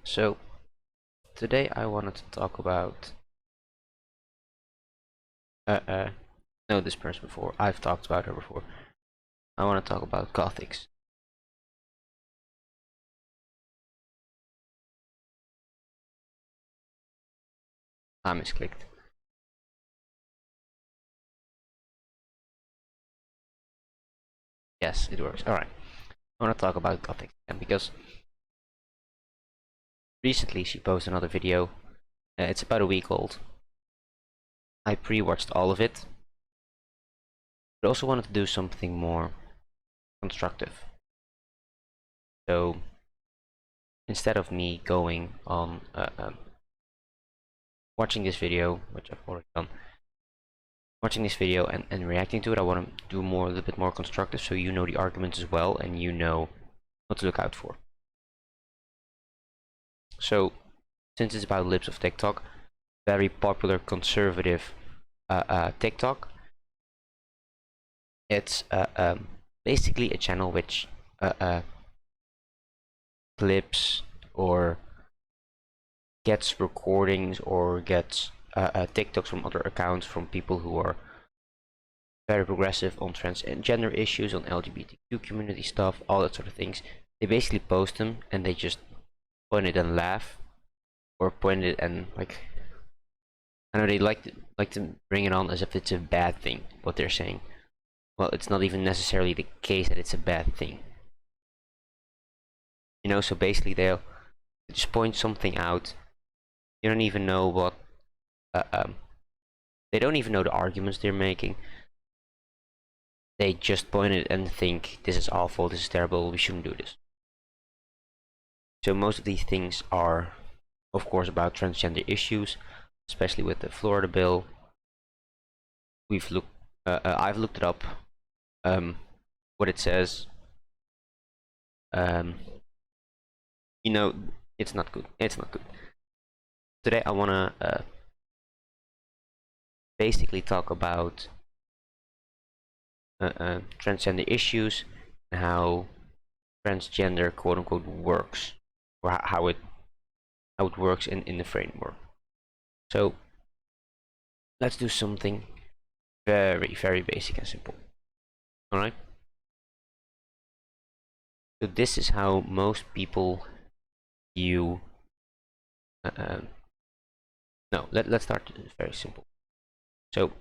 So today I wanted to talk about know this person before. I've talked about her before. I want to talk about Gothics. I misclicked. Yes, it works. Alright. I want to talk about Gothics again because recently she posted another video. It's about a week old. I pre-watched all of it, but also wanted to do something more constructive. So instead of me going on watching this video, which I've already done, watching this video and reacting to it, I want to do more, a little bit more constructive, so you know the arguments as well and you know what to look out for. So since it's about Libs of TikTok, very popular conservative TikTok, it's basically a channel which clips or gets recordings or gets TikToks from other accounts from people who are very progressive on trans and gender issues, on LGBTQ community stuff, all that sort of things. They basically post them and they just point it and laugh, or point it and like, I know they like to bring it on as if it's a bad thing what they're saying. Well, it's not even necessarily the case that it's a bad thing. You know, so basically they'll just point something out. You don't even know what they don't even know the arguments they're making. They just point it and think this is awful, this is terrible, we shouldn't do this. So most of these things are, of course, about transgender issues, especially with the Florida bill. I've looked it up, what it says. You know, it's not good. It's not good. Today I wanna basically talk about transgender issues and how transgender quote unquote works, or how it works in the framework. So let's do something very basic and simple. All right. So this is how most people view. No, let's start very simple. So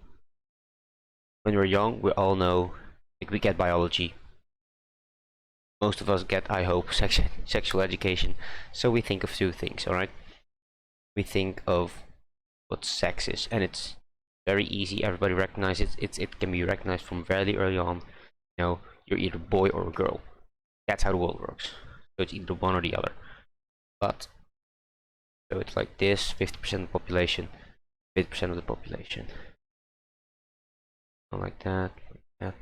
when we're young, we all know, like, we get biology. Most of us get, I hope, sexual education. So we think of two things. All right. We think of what sex is, and it's very easy. Everybody recognizes it. It can be recognized from very early on. You know, you're either a boy or a girl. That's how the world works. So it's either one or the other. But so it's like this: 50% of the population, 50% of the population. Like that, like that.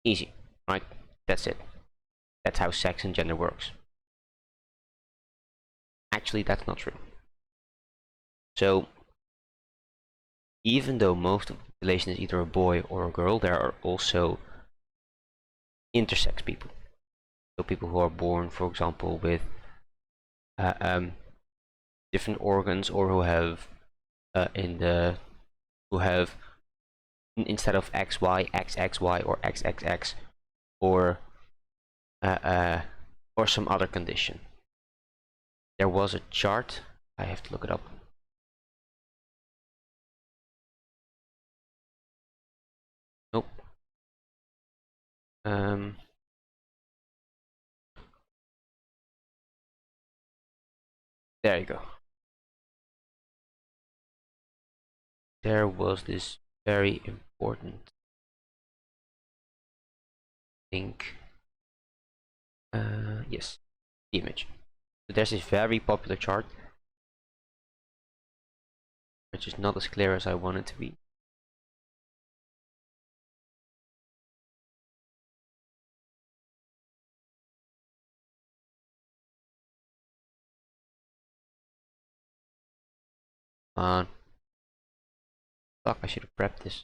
Easy, right? That's it. That's how sex and gender works. Actually, that's not true. So even though most of the population is either a boy or a girl, there are also intersex people. So people who are born, for example, with uh, um, different organs, or who have in the who have instead of XY, XXY, or XXX, or uh, uh, or some other condition. There was a chart. I have to look it up. Nope. There you go. There was this very important thing. Yes, the image. So there's this very popular chart, which is not as clear as I want it to be. Fuck, I should have prepped this.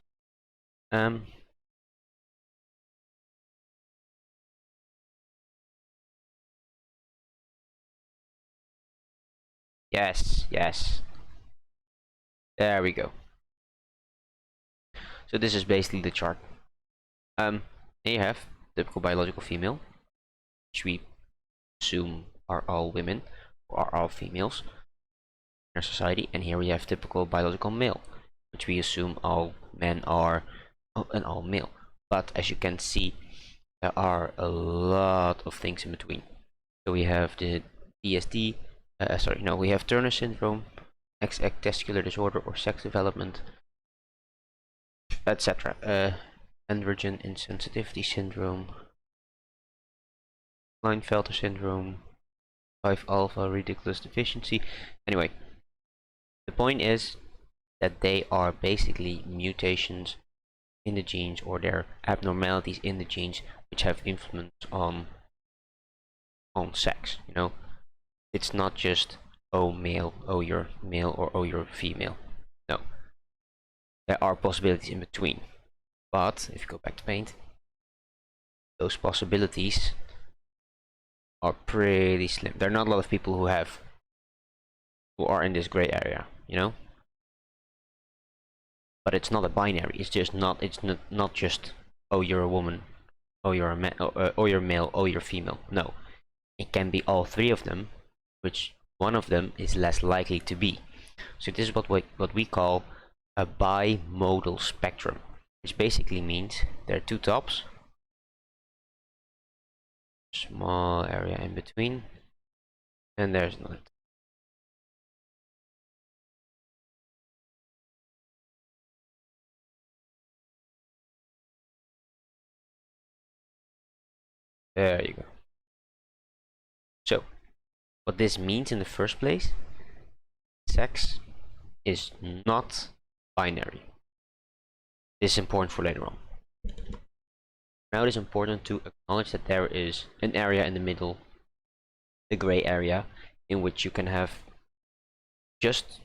Yes, yes. There we go. So this is basically the chart. Here you have typical biological female, which we assume are all women or are all females in our society, and here we have typical biological male, which we assume all men are and all male. But as you can see, there are a lot of things in between. So we have the DSD, we have Turner syndrome, XX testicular disorder or sex development, etc. Androgen insensitivity syndrome, Klinefelter syndrome, 5-alpha reticulus deficiency. Anyway, the point is that they are basically mutations in the genes, or they're abnormalities in the genes which have influence on sex. You know, it's not just oh male, oh you're male, or oh you're female. No, there are possibilities in between. But if you go back to paint, those possibilities are pretty slim. There are not a lot of people who are in this gray area, you know. But it's not a binary. It's just not. It's not just oh you're a woman, oh you're a man, oh you're male, oh you're female. No, it can be all three of them, which one of them is less likely to be. So this is what we call a bimodal spectrum, which basically means there are two tops, small area in between, and there's another. There you go. So what this means in the first place, sex is not binary. This is important for later on. Now it is important to acknowledge that there is an area in the middle, the gray area, in which you can have just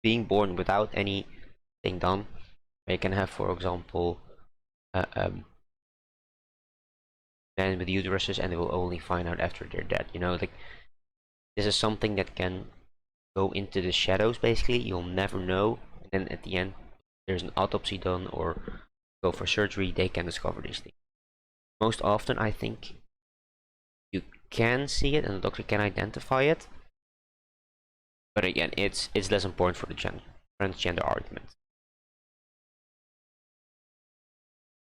being born without anything done. You can have, for example, men with uteruses, and they will only find out after they're dead. You know, like this is something that can go into the shadows. Basically, you'll never know, and then at the end, there's an autopsy done or go for surgery. They can discover these things. Most often, I think you can see it, and the doctor can identify it. But again, it's less important for the transgender argument.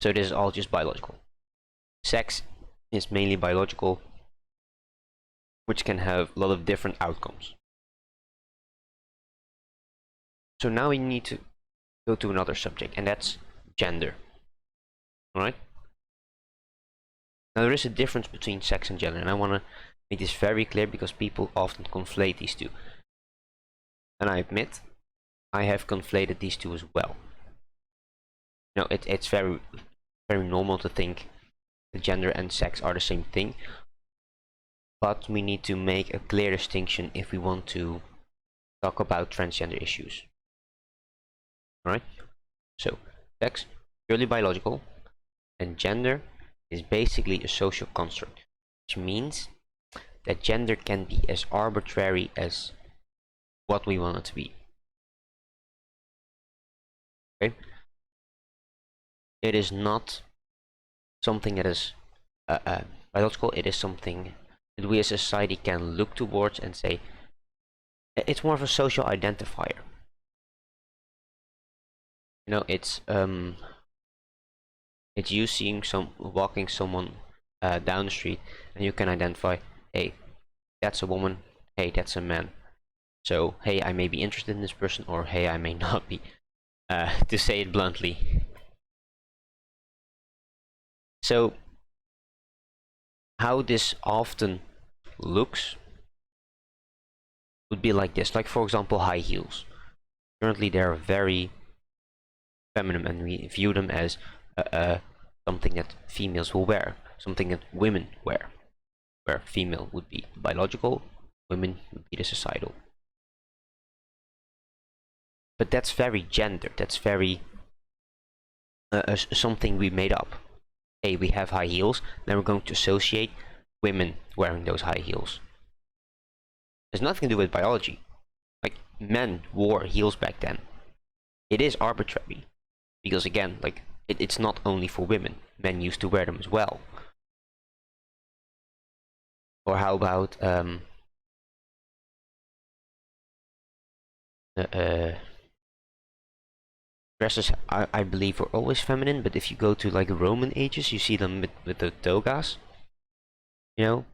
So this is all just biological. Sex is mainly biological, which can have a lot of different outcomes. So now we need to go to another subject, and that's gender. Alright? Now there is a difference between sex and gender, and I want to make this very clear because people often conflate these two. And I admit, I have conflated these two as well. You know, it's very, very normal to think that gender and sex are the same thing. But we need to make a clear distinction if we want to talk about transgender issues. Alright? So, sex, purely biological, and gender is basically a social construct, which means that gender can be as arbitrary as what we want it to be. Okay? It is not something that is biological. It is something that we as a society can look towards and say it's more of a social identifier. You know, it's you seeing walking someone down the street, and you can identify, hey, that's a woman, hey, that's a man. So, hey, I may be interested in this person, or hey, I may not be, to say it bluntly. So, how this often looks would be like this. Like, for example, high heels. Currently, they're very feminine, and we view them as something that females will wear, something that women wear, where female would be biological, women would be the societal. But that's very gendered. That's very something we made up. Hey, we have high heels, then we're going to associate women wearing those high heels. There's nothing to do with biology. Like, men wore heels back then. It is arbitrary. Because again, like, it's not only for women. Men used to wear them as well. Or how about dresses, I believe, were always feminine, but if you go to like Roman ages, you see them with the togas. You know,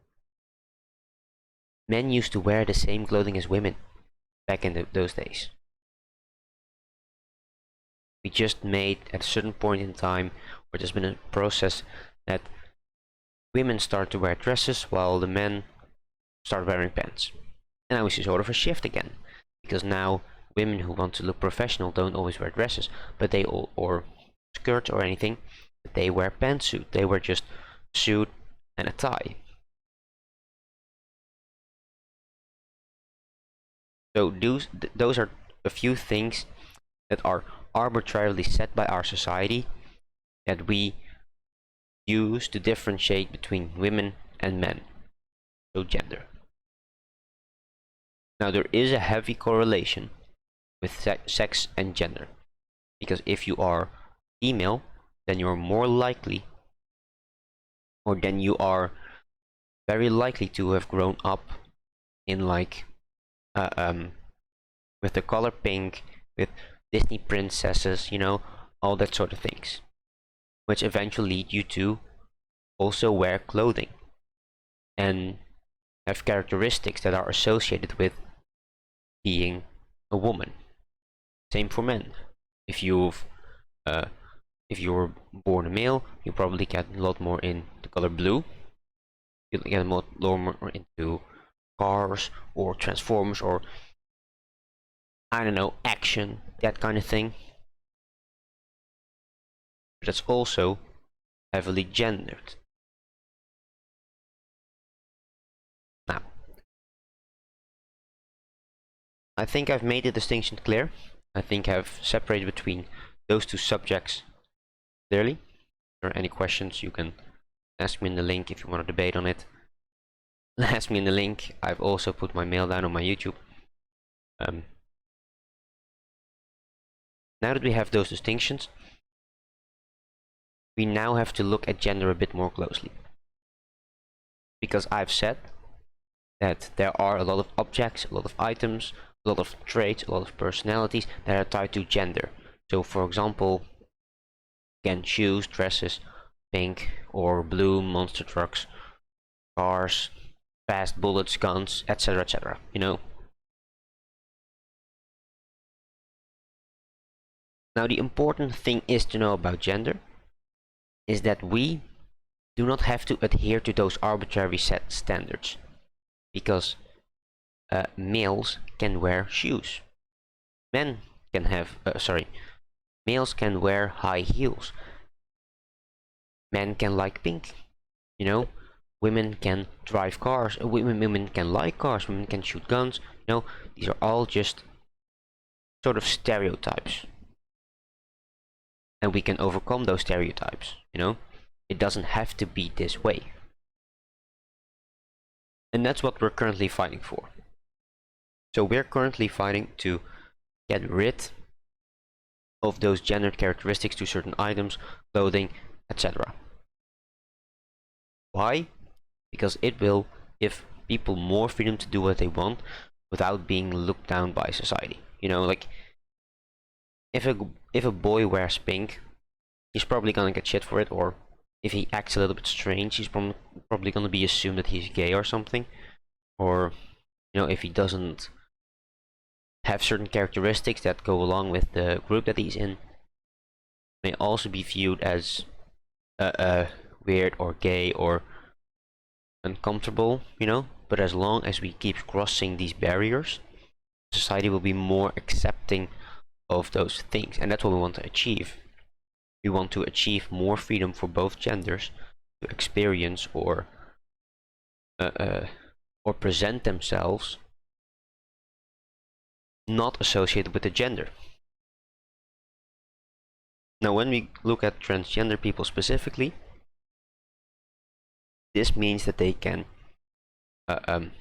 men used to wear the same clothing as women back in those days. We just made at a certain point in time, where there's been a process that women start to wear dresses while the men start wearing pants. And now we see sort of a shift again, because now women who want to look professional don't always wear dresses, but they all, or skirts or anything, but they wear pantsuit. They wear just suit and a tie. So those are a few things that are arbitrarily set by our society that we use to differentiate between women and men. So gender. Now there is a heavy correlation with sex and gender, because if you are female, then you're more likely, or then you are very likely to have grown up in like with the color pink, with Disney princesses, you know, all that sort of things, which eventually lead you to also wear clothing and have characteristics that are associated with being a woman. Same for men. If you were born a male, you probably get a lot more in the color blue. You get a lot more into cars or Transformers or I don't know, action, that kind of thing. But that's also heavily gendered. Now, I think I've made the distinction clear. I think I've separated between those two subjects clearly. If there are any questions, you can ask me in the link if you want to debate on it. Ask me in the link. I've also put my mail down on my YouTube. Now that we have those distinctions, we now have to look at gender a bit more closely. Because I've said that there are a lot of objects, a lot of items, a lot of traits, a lot of personalities that are tied to gender. So for example, again, shoes, dresses, pink or blue, monster trucks, cars, fast bullets, guns, etc., you know. Now the important thing is to know about gender is that we do not have to adhere to those arbitrary set standards, because males can wear shoes, men can have males can wear high heels, men can like pink, you know, women can drive cars, women can like cars, women can shoot guns, you know. These are all just sort of stereotypes, and we can overcome those stereotypes, you know. It doesn't have to be this way, and that's what we're currently fighting for. So we're currently fighting to get rid of those gendered characteristics to certain items, clothing, etc. Why? Because it will give people more freedom to do what they want without being looked down by society. You know, like if a boy wears pink, he's probably gonna get shit for it, or if he acts a little bit strange, he's probably gonna be assumed that he's gay or something. Or, you know, if he doesn't have certain characteristics that go along with the group that he's in, may also be viewed as weird or gay or uncomfortable, you know. But as long as we keep crossing these barriers, society will be more accepting of those things, and that's what we want to achieve. We want to achieve more freedom for both genders to experience or present themselves not associated with the gender. Now, when we look at transgender people specifically, this means that uh, um,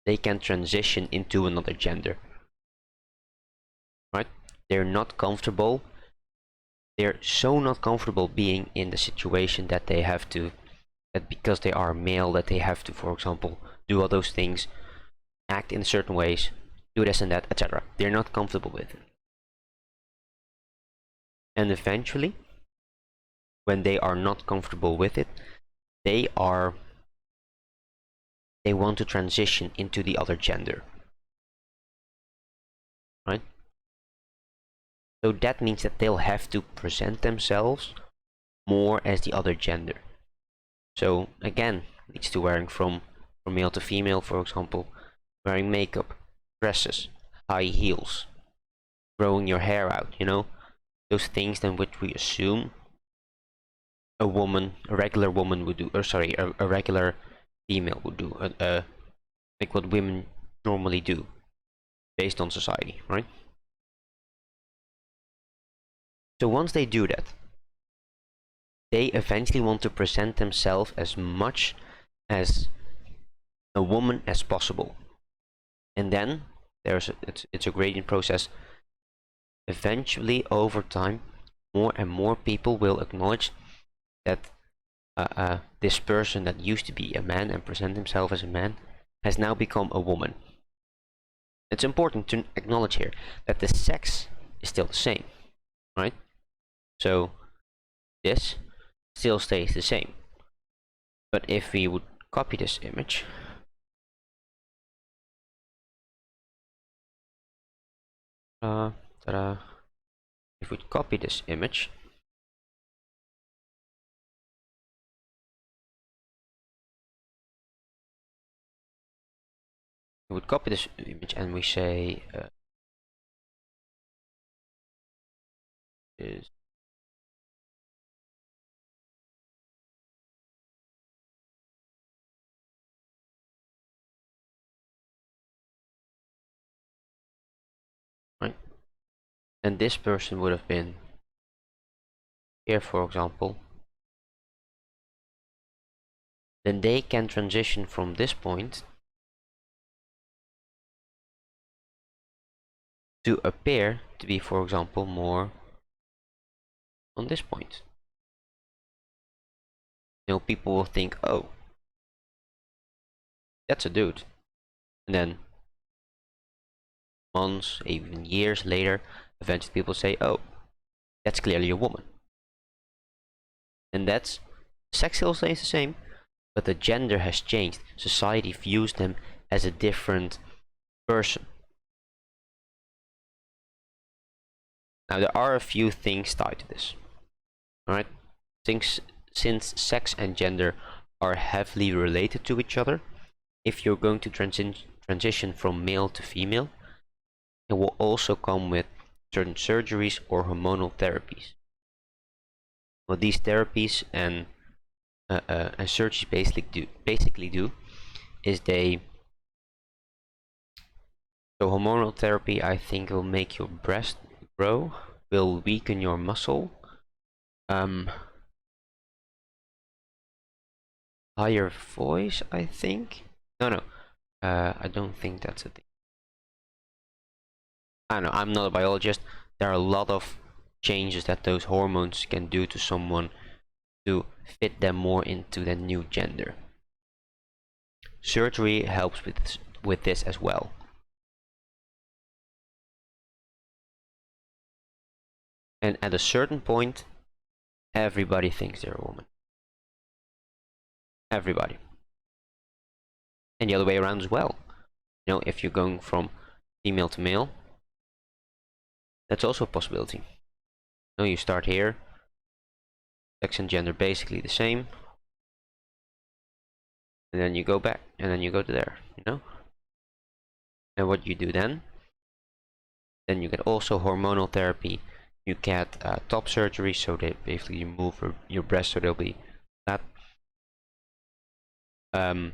they can transition into another gender, right? They're not comfortable. They're so not comfortable being in the situation that they have to, that because they are male, that they have to, for example, do all those things, act in certain ways, do this and that, etc. They're not comfortable with it. And eventually, when they are not comfortable with it, they want to transition into the other gender, right? So that means that they'll have to present themselves more as the other gender. So again, leads to wearing from male to female, for example, wearing makeup, dresses, high heels, growing your hair out, those things then which we assume a regular woman would do, or sorry, a regular female would do, like what women normally do based on society, right? So once they do that, they eventually want to present themselves as much as a woman as possible. And then it's a gradient process. Eventually, over time, more and more people will acknowledge that this person that used to be a man and present himself as a man has now become a woman. It's important to acknowledge here that the sex is still the same, right? So this still stays the same. But if we would copy this image, if we copy this image, we would copy this image and we say is right, and this person would have been here, for example, then they can transition from this point to appear to be, for example, more on this point. People will think, oh, that's a dude. And then months, even years later, eventually people say, oh, that's clearly a woman. And that's, sex still stays the same, but the gender has changed. Society views them as a different person. Now, there are a few things tied to this. Alright? Since sex and gender are heavily related to each other, if you're going to transition from male to female, it will also come with certain surgeries or hormonal therapies. What these therapies and surgeries basically do is so hormonal therapy, I think, will make your breast grow, will weaken your muscle, higher voice, I think. No, I don't think that's a thing. I don't know, I'm not a biologist. There are a lot of changes that those hormones can do to someone to fit them more into the new gender. Surgery helps with this as well. And at a certain point, everybody thinks they're a woman. Everybody. And the other way around as well. If you're going from female to male, that's also a possibility. You start here, sex and gender basically the same, and then you go back, and then you go to there, And what you do then you get also hormonal therapy, you get top surgery, so they basically you move your breast so they'll be flat. I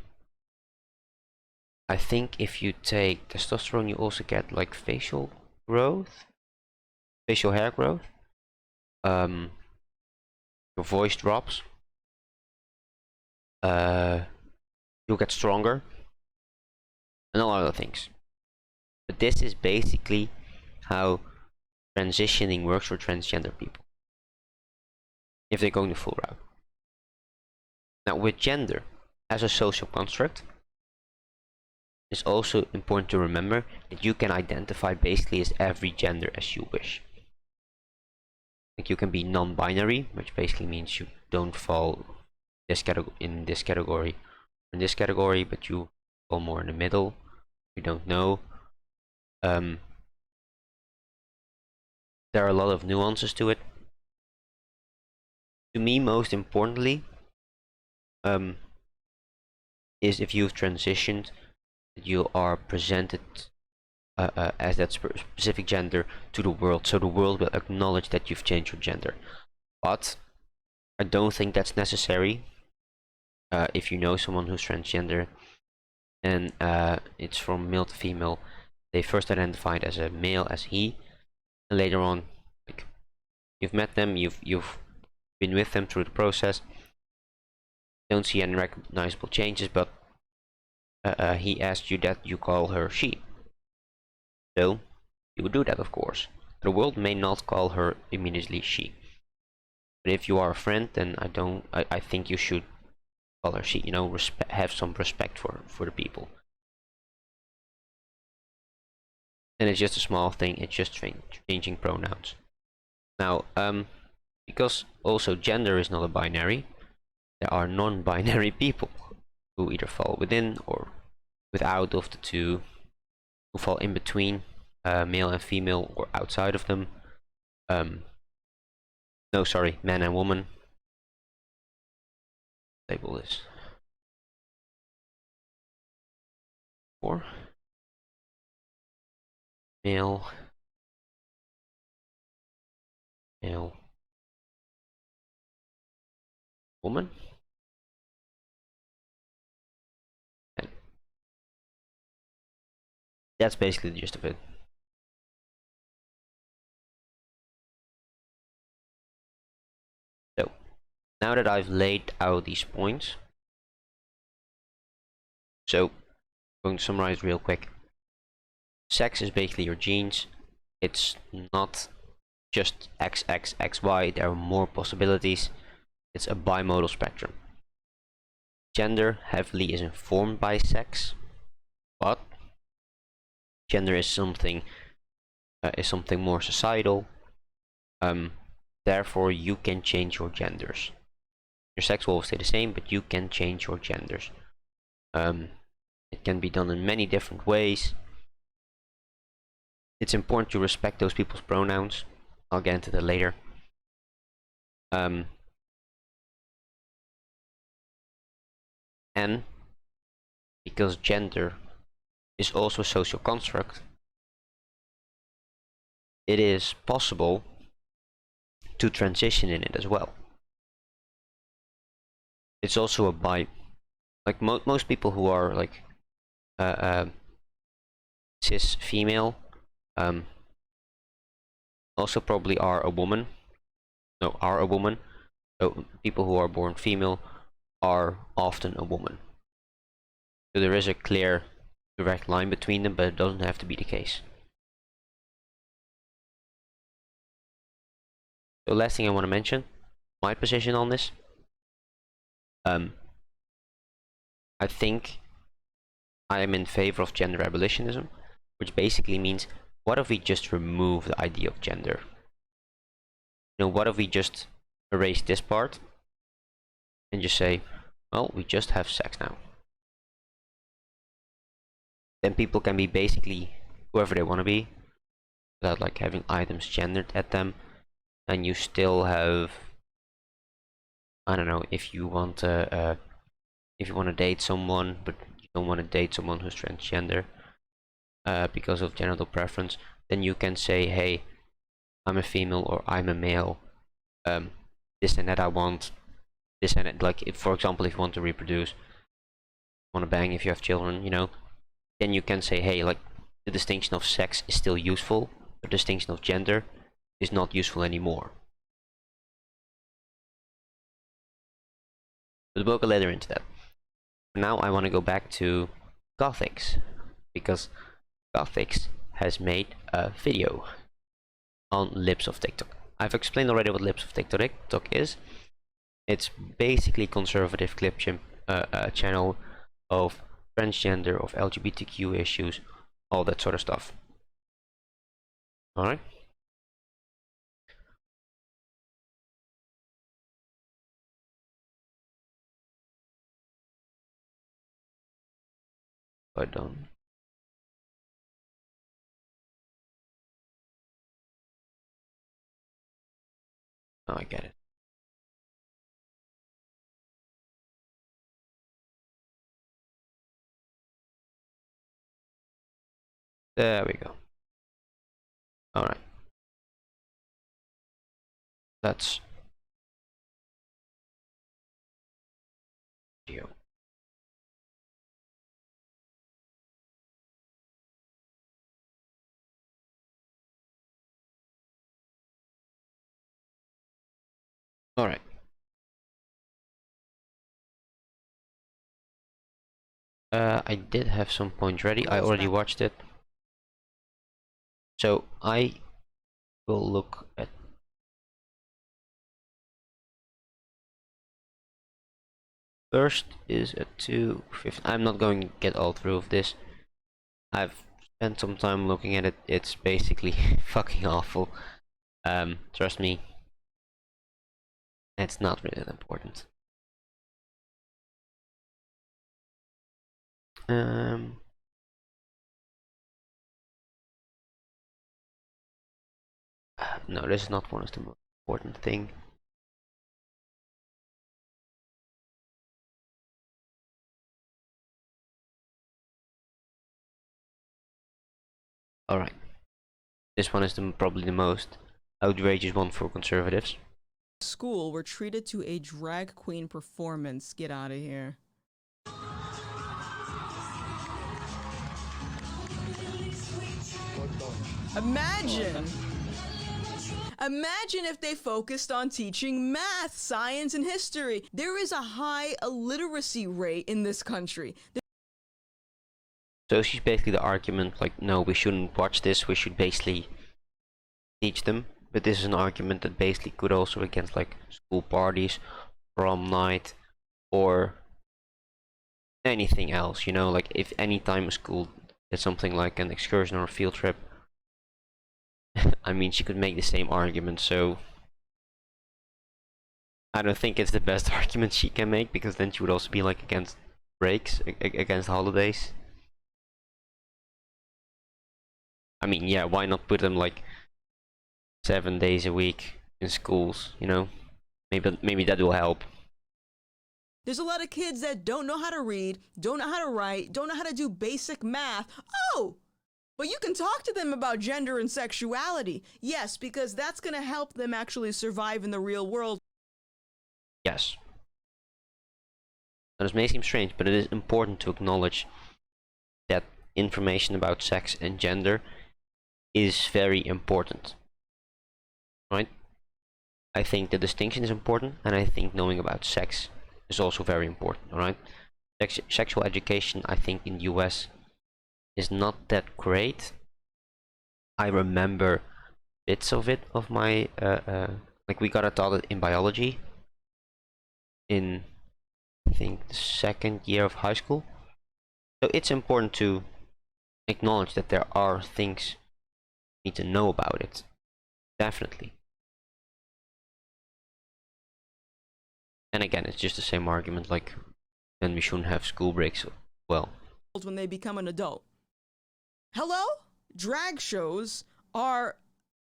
think if you take testosterone, you also get like facial growth. facial hair growth, your voice drops, you'll get stronger, and a lot of other things. But this is basically how transitioning works for transgender people, if they're going the full route. Now, with gender as a social construct, it's also important to remember that you can identify basically as every gender as you wish. Like, you can be non-binary, which basically means you don't fall in this category, but you fall more in the middle. You don't know. There are a lot of nuances to it. To me, most importantly, is if you've transitioned, you are presented as that specific gender to the world, so the world will acknowledge that you've changed your gender. But I don't think that's necessary. If you know someone who's transgender and it's from male to female, they first identified as a male, as he, and later on, like, you've met them, you've been with them through the process, don't see any recognizable changes, but he asked you that you call her she. So you would do that, of course. The world may not call her immediately she. But if you are a friend, then I think you should call her she, you know, have some respect for the people. And it's just a small thing, it's just changing pronouns. Now, because also gender is not a binary, there are non-binary people who either fall within or without of the two, who fall in between male and female or outside of them. No, sorry, man and woman. Label this. Or male, woman. And that's basically the gist of it. So, now that I've laid out these points, so I'm going to summarize real quick. Sex is basically your genes. It's not just XX, XY, there are more possibilities. It's a bimodal spectrum. Gender heavily is informed by sex, but gender is something more societal. Therefore, you can change your genders. Your sex will stay the same, but you can change your genders. It can be done in many different ways. It's important to respect those people's pronouns. I'll get into that later. And because gender is also a social construct, it is possible to transition in it as well. It's also a like most people who are like cis female also probably are a woman. No, are a woman. So people who are born female are often a woman. So there is a clear, direct line between them, but it doesn't have to be the case. So last thing I want to mention, my position on this. I think I am in favor of gender abolitionism, which basically means, what if we just remove the idea of gender? You know, what if we just erase this part and just say, well, we just have sex now. Then people can be basically whoever they want to be, without like having items gendered at them. And you still have, I don't know, if you want to date someone, but you don't want to date someone who's transgender because of genital preference, then you can say, hey, I'm a female or I'm a male. This and that I want. This and that, like, if, for example, if you want to reproduce, want to bang, if you have children, you know, then you can say, hey, like, the distinction of sex is still useful. The distinction of gender is not useful anymore. But we'll go later into that. Now I want to go back to Gothics, because Gothics has made a video on Libs of TikTok. I've explained already what Libs of TikTok is. It's basically conservative clip channel of transgender, of LGBTQ issues, all that sort of stuff. Alright? I don't. Oh, I get it. There we go. Alright. That's video. Alright. I did have some points ready. I already watched it. So I will look at first is a 250. I'm not going to get all through of this. I've spent some time looking at it. It's basically fucking awful. Trust me. It's not really that important. No, this is not one of the most important thing. Alright. This one is probably the most outrageous one for conservatives. School were treated to a drag queen performance. Get out of here. Imagine if they focused on teaching math, science, and history. There is a high illiteracy rate in this country. So she's basically the argument, like, no, we shouldn't watch this, we should basically teach them. But this is an argument that basically could also against like school parties, prom night, or anything else, you know, like if any time a school did something like an excursion or a field trip. I mean, she could make the same argument, so I don't think it's the best argument she can make, because then she would also be like against breaks, against holidays. I mean, yeah, why not put them like 7 days a week in schools, you know? Maybe that will help. There's a lot of kids that don't know how to read, don't know how to write, don't know how to do basic math. Oh! But you can talk to them about gender and sexuality. Yes, because that's going to help them actually survive in the real world. Yes. Now, this may seem strange, but it is important to acknowledge that information about sex and gender is very important. Right? I think the distinction is important, and I think knowing about sex is also very important, alright? Sexual education, I think, in the US is not that great. I remember bits of it, of my, like we got it taught in biology in, I think, the second year of high school. So it's important to acknowledge that there are things you need to know about it. Definitely. And again, it's just the same argument, like, then we shouldn't have school breaks. Well, when they become an adult. Hello? Drag shows are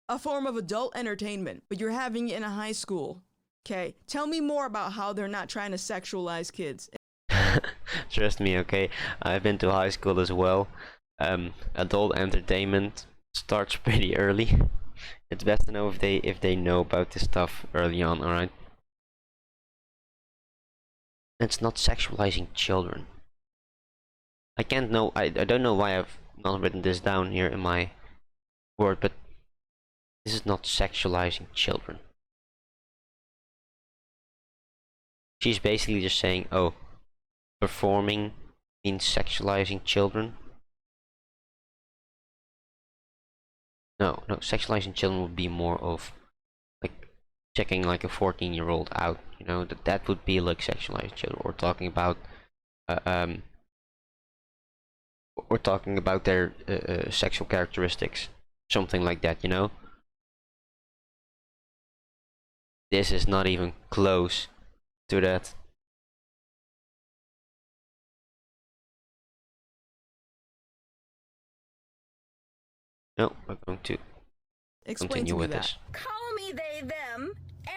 a form of adult entertainment, but you're having it in a high school. Okay, tell me more about how they're not trying to sexualize kids. Trust me, okay? I've been to high school as well. Adult entertainment starts pretty early. It's best to know if they know about this stuff early on, alright? It's not sexualizing children. I can't know, I don't know why I've not written this down here in my word, but This is not sexualizing children. She's basically just saying, oh, performing means sexualizing children. No, sexualizing children would be more of like checking like a 14-year-old out, you know, that would be like sexualizing children, or talking about their sexual characteristics, something like that, you know. This is not even close to that. No, we're going to continue with this. Call me they, them,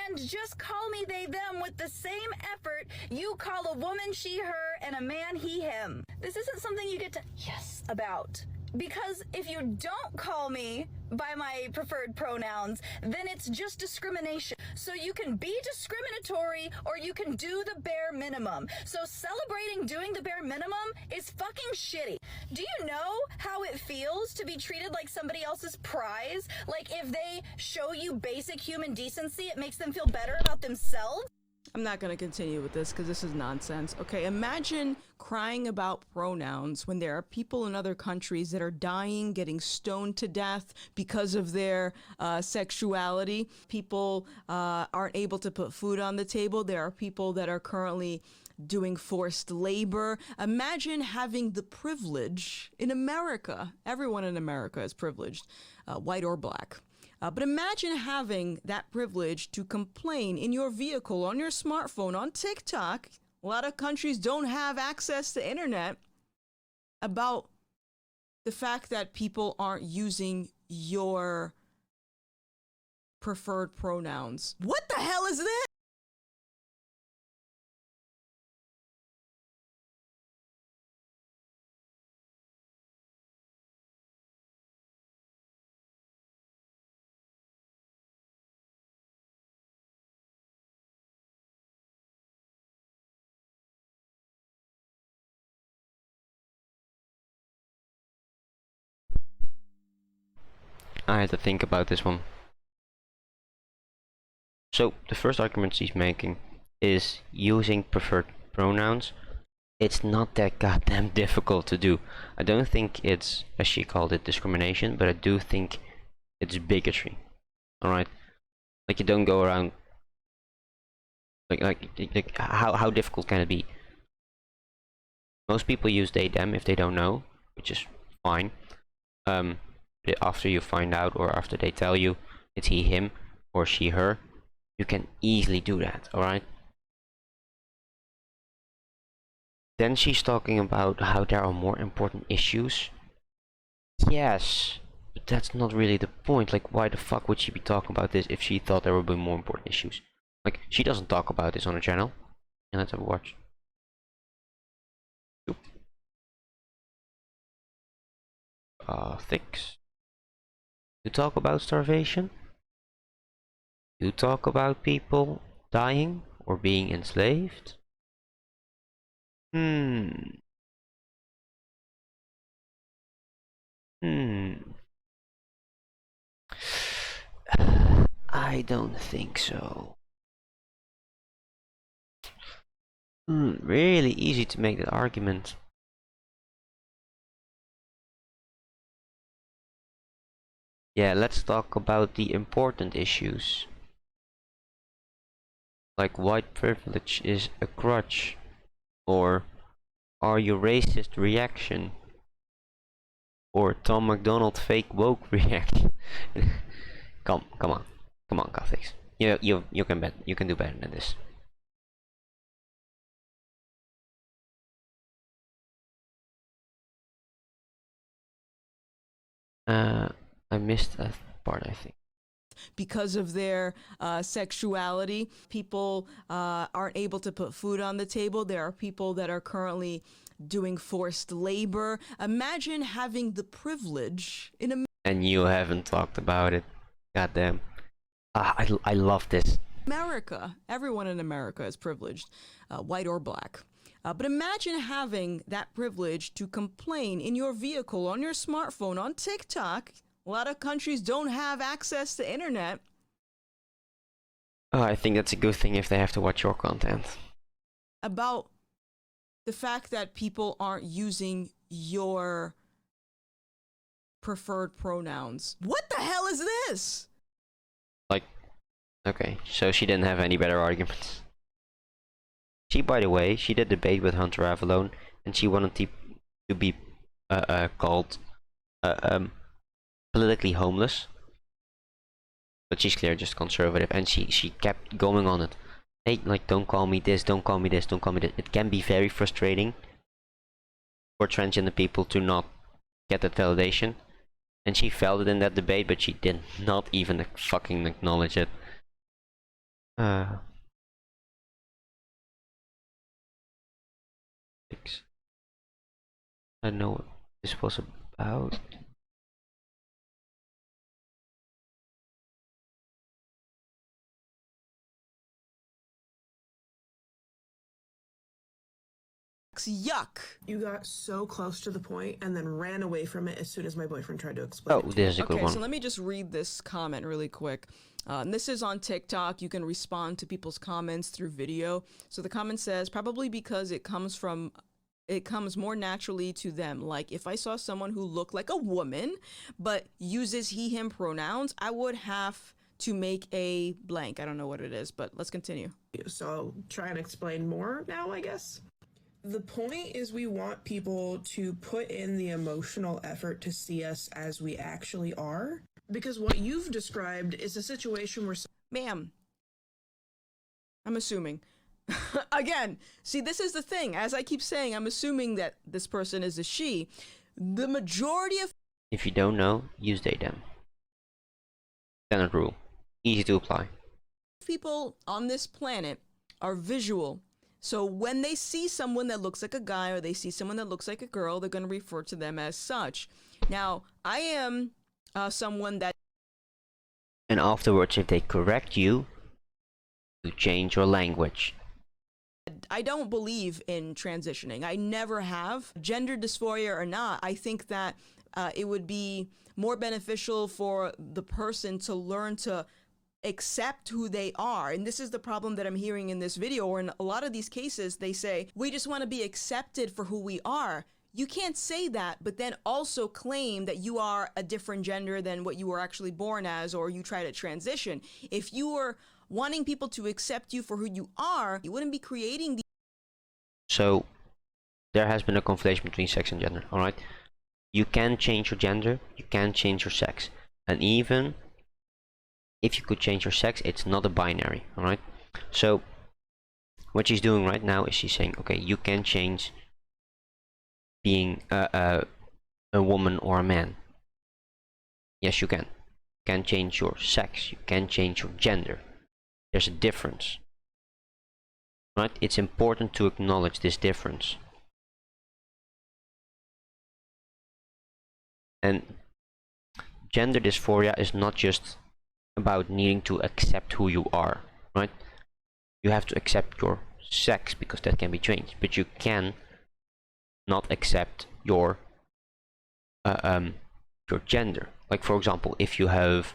and just call me they, them with the same effort you call a woman she, her, and a man he, him. This isn't something you get to yes about. Because if you don't call me by my preferred pronouns, then it's just discrimination. So you can be discriminatory or you can do the bare minimum. So celebrating doing the bare minimum is fucking shitty. Do you know how it feels to be treated like somebody else's prize? Like if they show you basic human decency, it makes them feel better about themselves? I'm not going to continue with this because this is nonsense. Okay, imagine crying about pronouns when there are people in other countries that are dying, getting stoned to death because of their sexuality. People aren't able to put food on the table. There are people that are currently doing forced labor. Imagine having the privilege in America. Everyone in America is privileged, white or black. But imagine having that privilege to complain in your vehicle, on your smartphone, on TikTok. A lot of countries don't have access to internet, about the fact that people aren't using your preferred pronouns. What the hell is this? I had to think about this one. So the first argument she's making is using preferred pronouns. It's not that goddamn difficult to do. I don't think it's, as she called it, discrimination, but I do think it's bigotry. Alright? Like, you don't go around like how difficult can it be? Most people use they, them if they don't know, which is fine. After you find out, or after they tell you it's he, him, or she, her, you can easily do that, alright? Then she's talking about how there are more important issues. Yes, but that's not really the point. Like, why the fuck would she be talking about this if she thought there would be more important issues? Like, she doesn't talk about this on her channel. And let's have a watch. Things. You talk about starvation? You talk about people dying or being enslaved? I don't think so. Really easy to make that argument. Yeah, let's talk about the important issues. Like, white privilege is a crutch, or are you racist reaction, or Tom McDonald fake woke reaction. come on, Catholics. You can do better than this. I missed that part, I think. Because of their sexuality, people aren't able to put food on the table. There are people that are currently doing forced labor. Imagine having the privilege in America. And you haven't talked about it. Goddamn. I love this. America. Everyone in America is privileged, white or black. But imagine having that privilege to complain in your vehicle, on your smartphone, on TikTok. A lot of countries don't have access to internet. Oh, I think that's a good thing if they have to watch your content. About the fact that people aren't using your preferred pronouns. What the hell is this? Like, okay, so she didn't have any better arguments. She, by the way, she did debate with Hunter Avalone, and she wanted to be called politically homeless. But she's clearly just conservative, and she kept going on it. Hey, like, don't call me this, don't call me this, don't call me this. It can be very frustrating for transgender people to not get that validation. And she felt it in that debate, but she did not even fucking acknowledge it. I don't know what this was about. Yuck. You got so close to the point and then ran away from it as soon as my boyfriend tried to explain Oh, it. this is a good Okay, one. so let me just read this comment really quick. And this is on TikTok. You can respond to people's comments through video. So the comment says, probably because it comes more naturally to them. Like if I saw someone who looked like a woman but uses he him pronouns, I would have to make a blank. I don't know what it is, but let's continue. So I'll try and explain more now, I guess. The point is we want people to put in the emotional effort to see us as we actually are. Because what you've described is a situation where... Ma'am, I'm assuming. Again, see, this is the thing. As I keep saying, I'm assuming that this person is a she. The majority of... If you don't know, use they them. Standard rule. Easy to apply. people on this planet are visual. So when they see someone that looks like a guy or they see someone that looks like a girl, they're going to refer to them as such. Now, I am someone that... And afterwards, if they correct you, you change your language. I don't believe in transitioning. I never have. Gender dysphoria or not, I think that it would be more beneficial for the person to learn to accept who they are. And this is the problem that I'm hearing in this video, or in a lot of these cases, they say, we just want to be accepted for who we are. You can't say that, but then also claim that you are a different gender than what you were actually born as, or you try to transition. If you were wanting people to accept you for who you are, you wouldn't be creating the... So, there has been a conflation between sex and gender, alright? You can change your gender, you can change your sex. And even if you could change your sex, it's not a binary, alright? So, what she's doing right now is she's saying, okay, you can change being a woman or a man. Yes, you can. You can change your sex, you can change your gender. There's a difference. Right? It's important to acknowledge this difference. And gender dysphoria is not just about needing to accept who you are, right? You have to accept your sex because that can be changed, but you can not accept your gender. Like, for example, if you have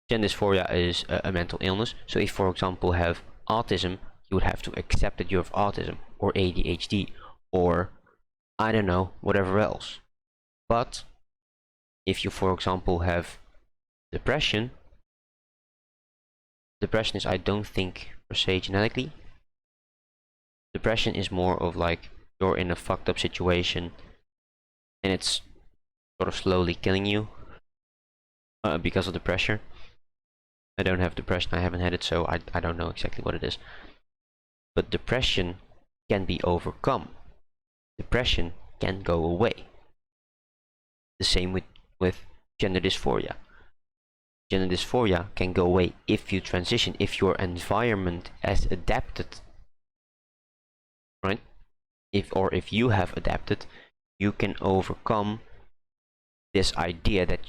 gender dysphoria is a mental illness, so if, for example, have autism, you would have to accept that you have autism or ADHD or I don't know, whatever else. But if you, for example, have depression is, I don't think, per se genetically. Depression is more of like you're in a fucked up situation and it's sort of slowly killing you because of the pressure. I don't have depression, I haven't had it, so I don't know exactly what it is. But depression can be overcome. Depression can go away. The same with gender dysphoria. Gender dysphoria can go away if you transition, if your environment has adapted. Right? If you have adapted, you can overcome this idea that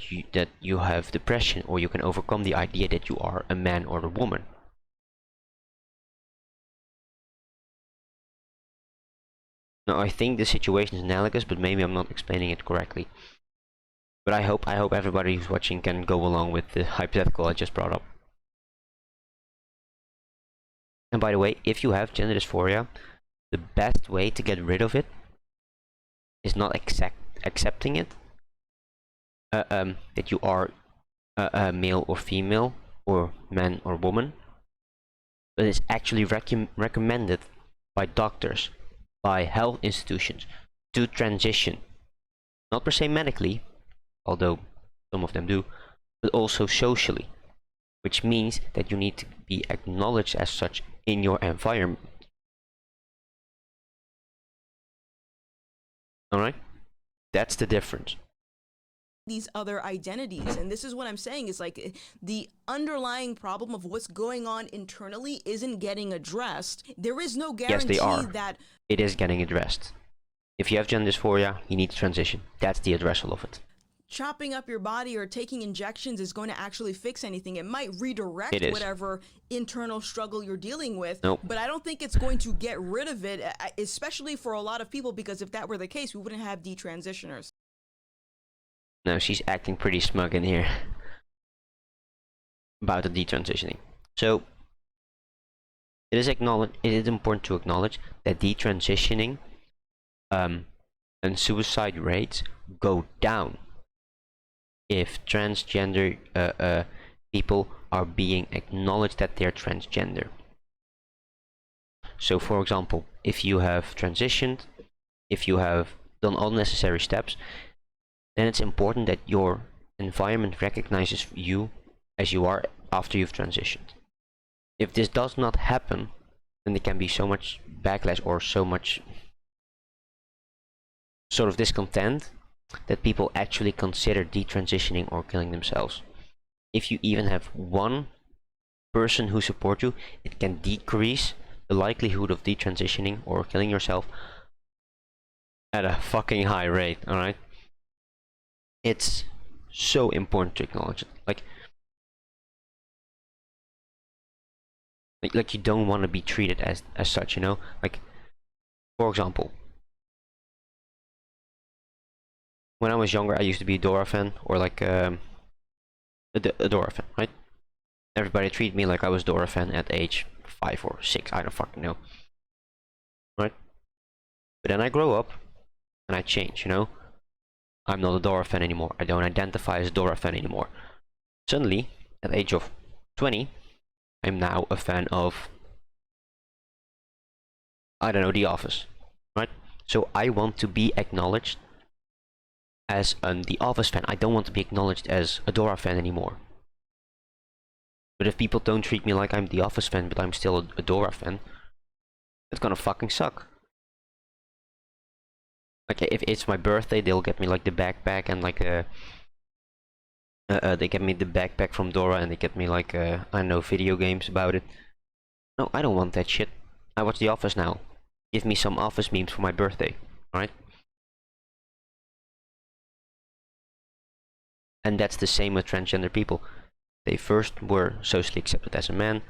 you have depression, or you can overcome the idea that you are a man or a woman. Now, I think the situation is analogous, but maybe I'm not explaining it correctly. But I hope everybody who's watching can go along with the hypothetical I just brought up. And by the way, if you have gender dysphoria, the best way to get rid of it is not accepting it, that you are male or female, or man or woman, but it's actually recommended by doctors, by health institutions, to transition. Not per se medically, although some of them do, but also socially, which means that you need to be acknowledged as such in your environment. Alright? That's the difference. These other identities, and this is what I'm saying, is like the underlying problem of what's going on internally isn't getting addressed. There is no guarantee that it is getting addressed. If you have gender dysphoria, you need to transition. That's the addressal of it. Chopping up your body or taking injections is going to actually fix anything. It might redirect whatever internal struggle you're dealing with, but I don't think it's going to get rid of it, especially for a lot of people, because if that were the case, we wouldn't have detransitioners. No, she's acting pretty smug in here about the detransitioning. So it is important to acknowledge that detransitioning and suicide rates go down if transgender people are being acknowledged that they're transgender. So for example, if you have transitioned, if you have done all necessary steps, then it's important that your environment recognizes you as you are after you've transitioned. If this does not happen, then there can be so much backlash or so much sort of discontent that people actually consider detransitioning or killing themselves. If you even have one person who supports you, it can decrease the likelihood of detransitioning or killing yourself at a fucking high rate, alright? It's so important to acknowledge it. Like you don't want to be treated as such, you know? Like, for example, when I was younger, I used to be a Dora fan, or like a Dora fan, right? Everybody treated me like I was Dora fan at age 5 or 6, I don't fucking know. Right? But then I grow up, and I change, you know? I'm not a Dora fan anymore. I don't identify as a Dora fan anymore. Suddenly, at the age of 20, I'm now a fan of, I don't know, The Office, right? So I want to be acknowledged as an The Office fan. I don't want to be acknowledged as a Dora fan anymore. But if people don't treat me like I'm The Office fan, but I'm still a Dora fan, it's gonna fucking suck. Like, if it's my birthday, they'll get me like the backpack and like they get me the backpack from Dora, and they get me like I don't know, video games about it. No, I don't want that shit. I watch The Office now. Give me some Office memes for my birthday, alright? And that's the same with transgender people. They first were socially accepted as a man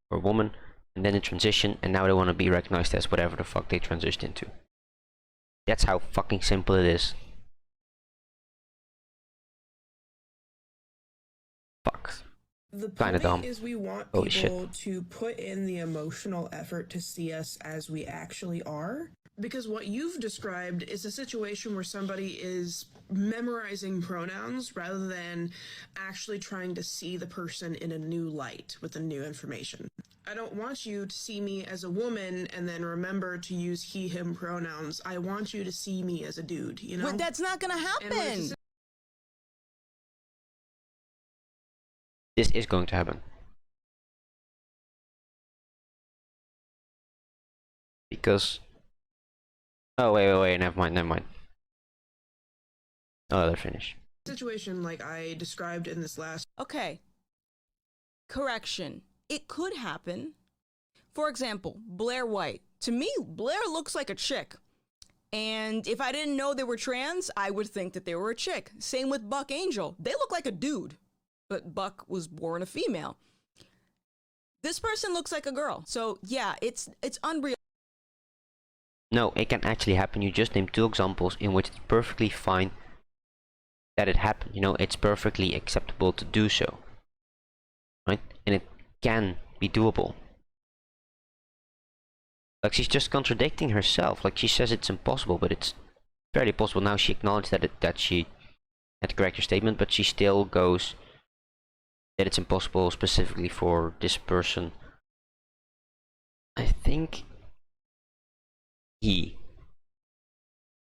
or a woman, and then they transition, and now they want to be recognized as whatever the fuck they transitioned into. That's how fucking simple it is. Fuck. The Kinda point dumb. is we want Holy people to put in the emotional effort to see us as we actually are. Because what you've described is a situation where somebody is memorizing pronouns rather than actually trying to see the person in a new light with the new information. I don't want you to see me as a woman and then remember to use he, him pronouns. I want you to see me as a dude, you know? But that's not gonna happen. This is going to happen. Because... Oh, wait, never mind. Oh, they're finished. Situation like I described in this last... Okay. Correction. It could happen. For example, Blair White. To me, Blair looks like a chick. And if I didn't know they were trans, I would think that they were a chick. Same with Buck Angel. They look like a dude, but Buck was born a female. This person looks like a girl. So yeah, it's unreal. No, it can actually happen. You just named 2 examples in which it's perfectly fine that it happened. You know, it's perfectly acceptable to do so, right? And it can be doable. Like, she's just contradicting herself. Like, she says it's impossible, but it's fairly possible. Now she acknowledged that she had to correct her statement, but she still goes that it's impossible specifically for this person. I think he.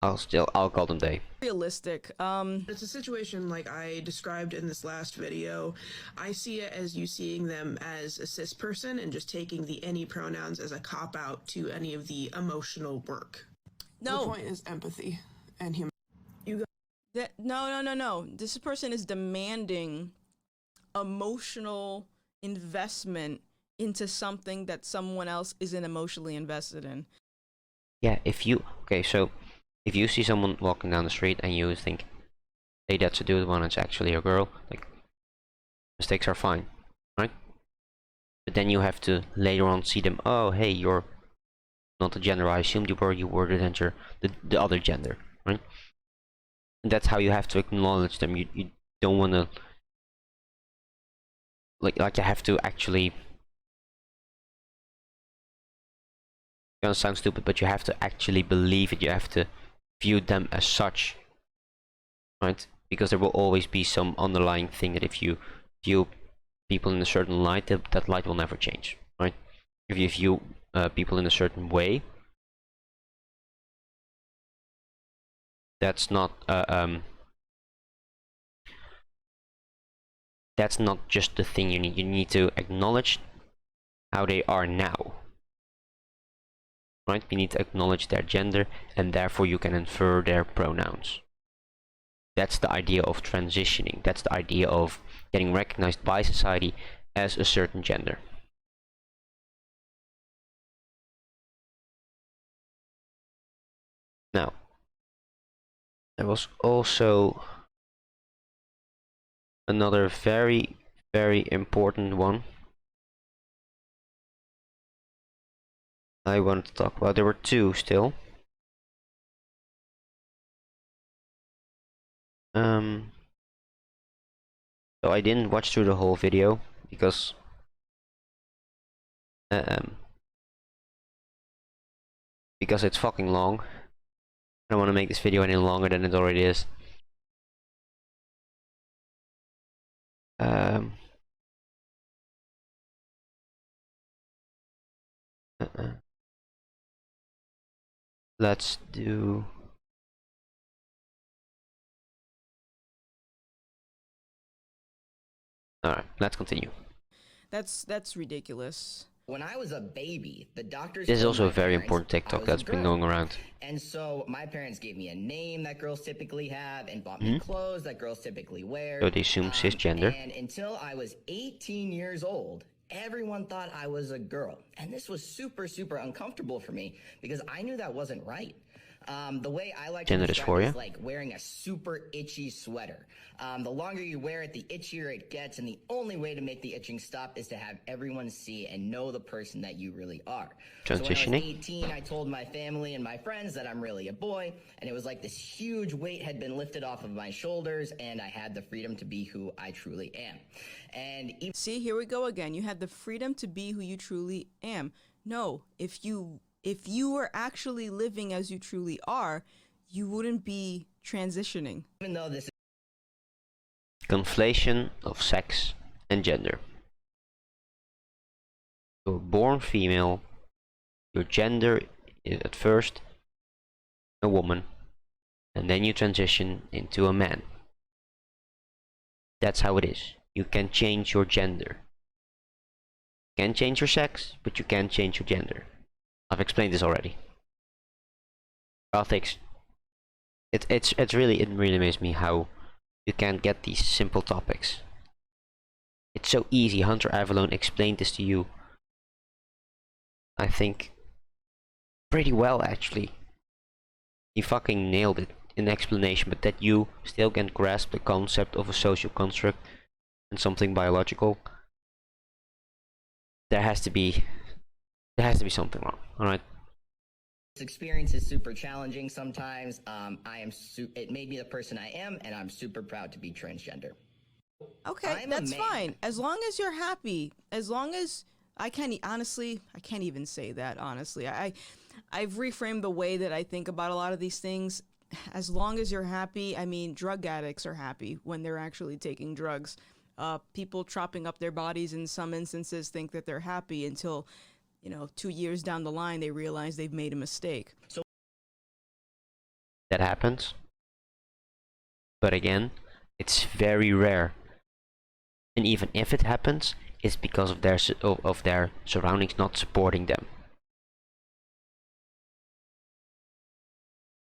I'll call them they. Realistic. It's a situation like I described in this last video. I see it as you seeing them as a cis person and just taking the any pronouns as a cop-out to any of the emotional work. No. The point is empathy and human. No. This person is demanding emotional investment into something that someone else isn't emotionally invested in. Yeah, so if you see someone walking down the street and you think, hey, that's a dude, one, it's actually a girl, like, mistakes are fine, right? But then you have to later on see them, oh, hey, you're not the gender I assumed you were the gender, the other gender, right? And that's how you have to acknowledge them. You don't want to, like you have to actually, gonna sound stupid, but you have to actually believe it. You have to view them as such, right? Because there will always be some underlying thing that if you view people in a certain light, that light will never change, right? If you view people in a certain way, that's not just the thing you need. You need to acknowledge how they are now, right? You need to acknowledge their gender, and therefore you can infer their pronouns. That's the idea of transitioning. That's the idea of getting recognized by society as a certain gender. Now, there was also another very, very important one I wanted to talk about. There were two still. So I didn't watch through the whole video because it's fucking long. I don't want to make this video any longer than it already is. Let's do. Alright, let's continue. That's ridiculous. When I was a baby, the doctors. This is told also my a very parents important I TikTok was that's a been girl. going around. And so my parents gave me a name that girls typically have and bought me clothes that girls typically wear. So they assume cisgender. And until I was 18 years old, everyone thought I was a girl. And this was super, super uncomfortable for me because I knew that wasn't right. The way I like Gender to describe it dysphoria. is like wearing a super itchy sweater. The longer you wear it, the itchier it gets, and the only way to make the itching stop is to have everyone see and know the person that you really are. So when I was Transitioning. 18, I told my family and my friends that I'm really a boy, and it was like this huge weight had been lifted off of my shoulders, and I had the freedom to be who I truly am. And even See, here we go again. You had the freedom to be who you truly am. No, if you were actually living as you truly are, you wouldn't be transitioning. though this Conflation of sex and gender. You're born female. Your gender is at first a woman, and then you transition into a man. That's how it is. You can change your gender. You can change your sex, but you can't change your gender. I've explained this already. Ethics. It really amazes me how you can't get these simple topics. It's so easy. Hunter Avalone explained this to you, I think, pretty well actually. He fucking nailed it in the explanation, but that you still can grasp the concept of a social construct and something biological. There has to be something wrong, alright? experience is super challenging sometimes. It made me the person I am, and I'm super proud to be transgender. Okay, I'm a that's man. fine. As long as you're happy. As long as I can't honestly, I can't even say that honestly. I've reframed the way that I think about a lot of these things. As long as you're happy, I mean, drug addicts are happy when they're actually taking drugs. People chopping up their bodies in some instances think that they're happy until, 2 years down the line they realize they've made a mistake. That happens. But again, it's very rare. And even if it happens, it's because of their surroundings not supporting them.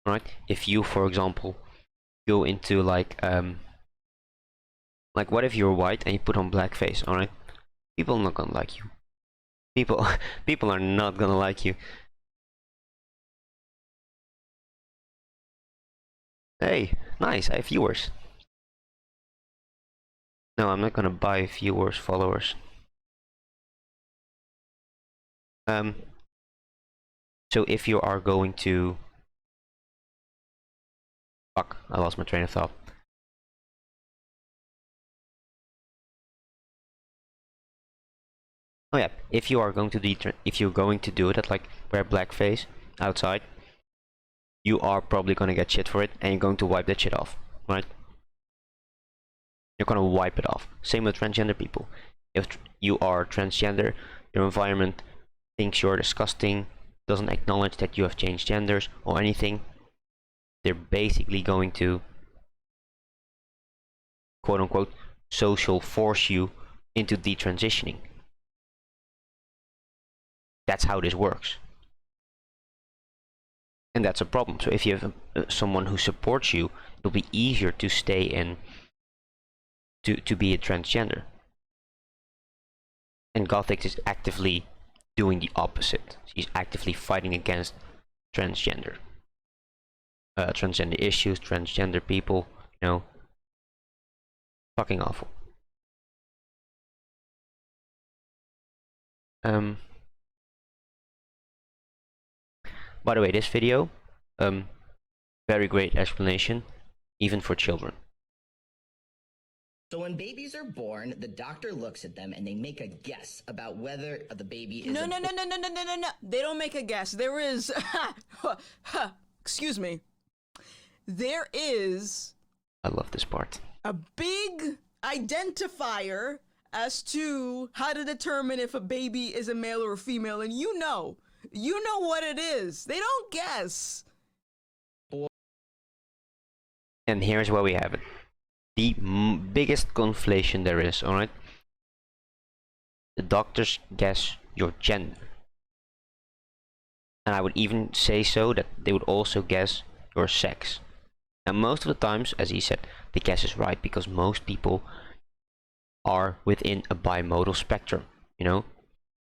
Right? If you, for example, go into like what if you're white and you put on blackface, alright? People are not gonna like you. People are not gonna like you. Hey, nice, I have viewers. No, I'm not gonna buy viewers, followers. So if you are going to... Fuck, I lost my train of thought. Oh yeah, if you're going to do it, like wear blackface outside, you are probably gonna get shit for it, and you're going to wipe that shit off, right? You're gonna wipe it off. Same with transgender people. If you are transgender, your environment thinks you're disgusting, doesn't acknowledge that you have changed genders or anything, they're basically going to, quote unquote, social force you into detransitioning. That's how this works. And that's a problem. So if you have someone who supports you, it'll be easier to stay in, to be a transgender. And Gothic is actively doing the opposite. She's actively fighting against transgender. Transgender issues, transgender people, fucking awful. By the way, this video, very great explanation, even for children. So when babies are born, the doctor looks at them and they make a guess about whether the baby is No. They don't make a guess. There is, excuse me. There is I love this part. a big identifier as to how to determine if a baby is a male or a female, and you know what it is. They don't guess. And here's where we have it. The biggest conflation there is, alright? The doctors guess your gender. And I would even say so that they would also guess your sex. And most of the times, as he said, the guess is right because most people are within a bimodal spectrum,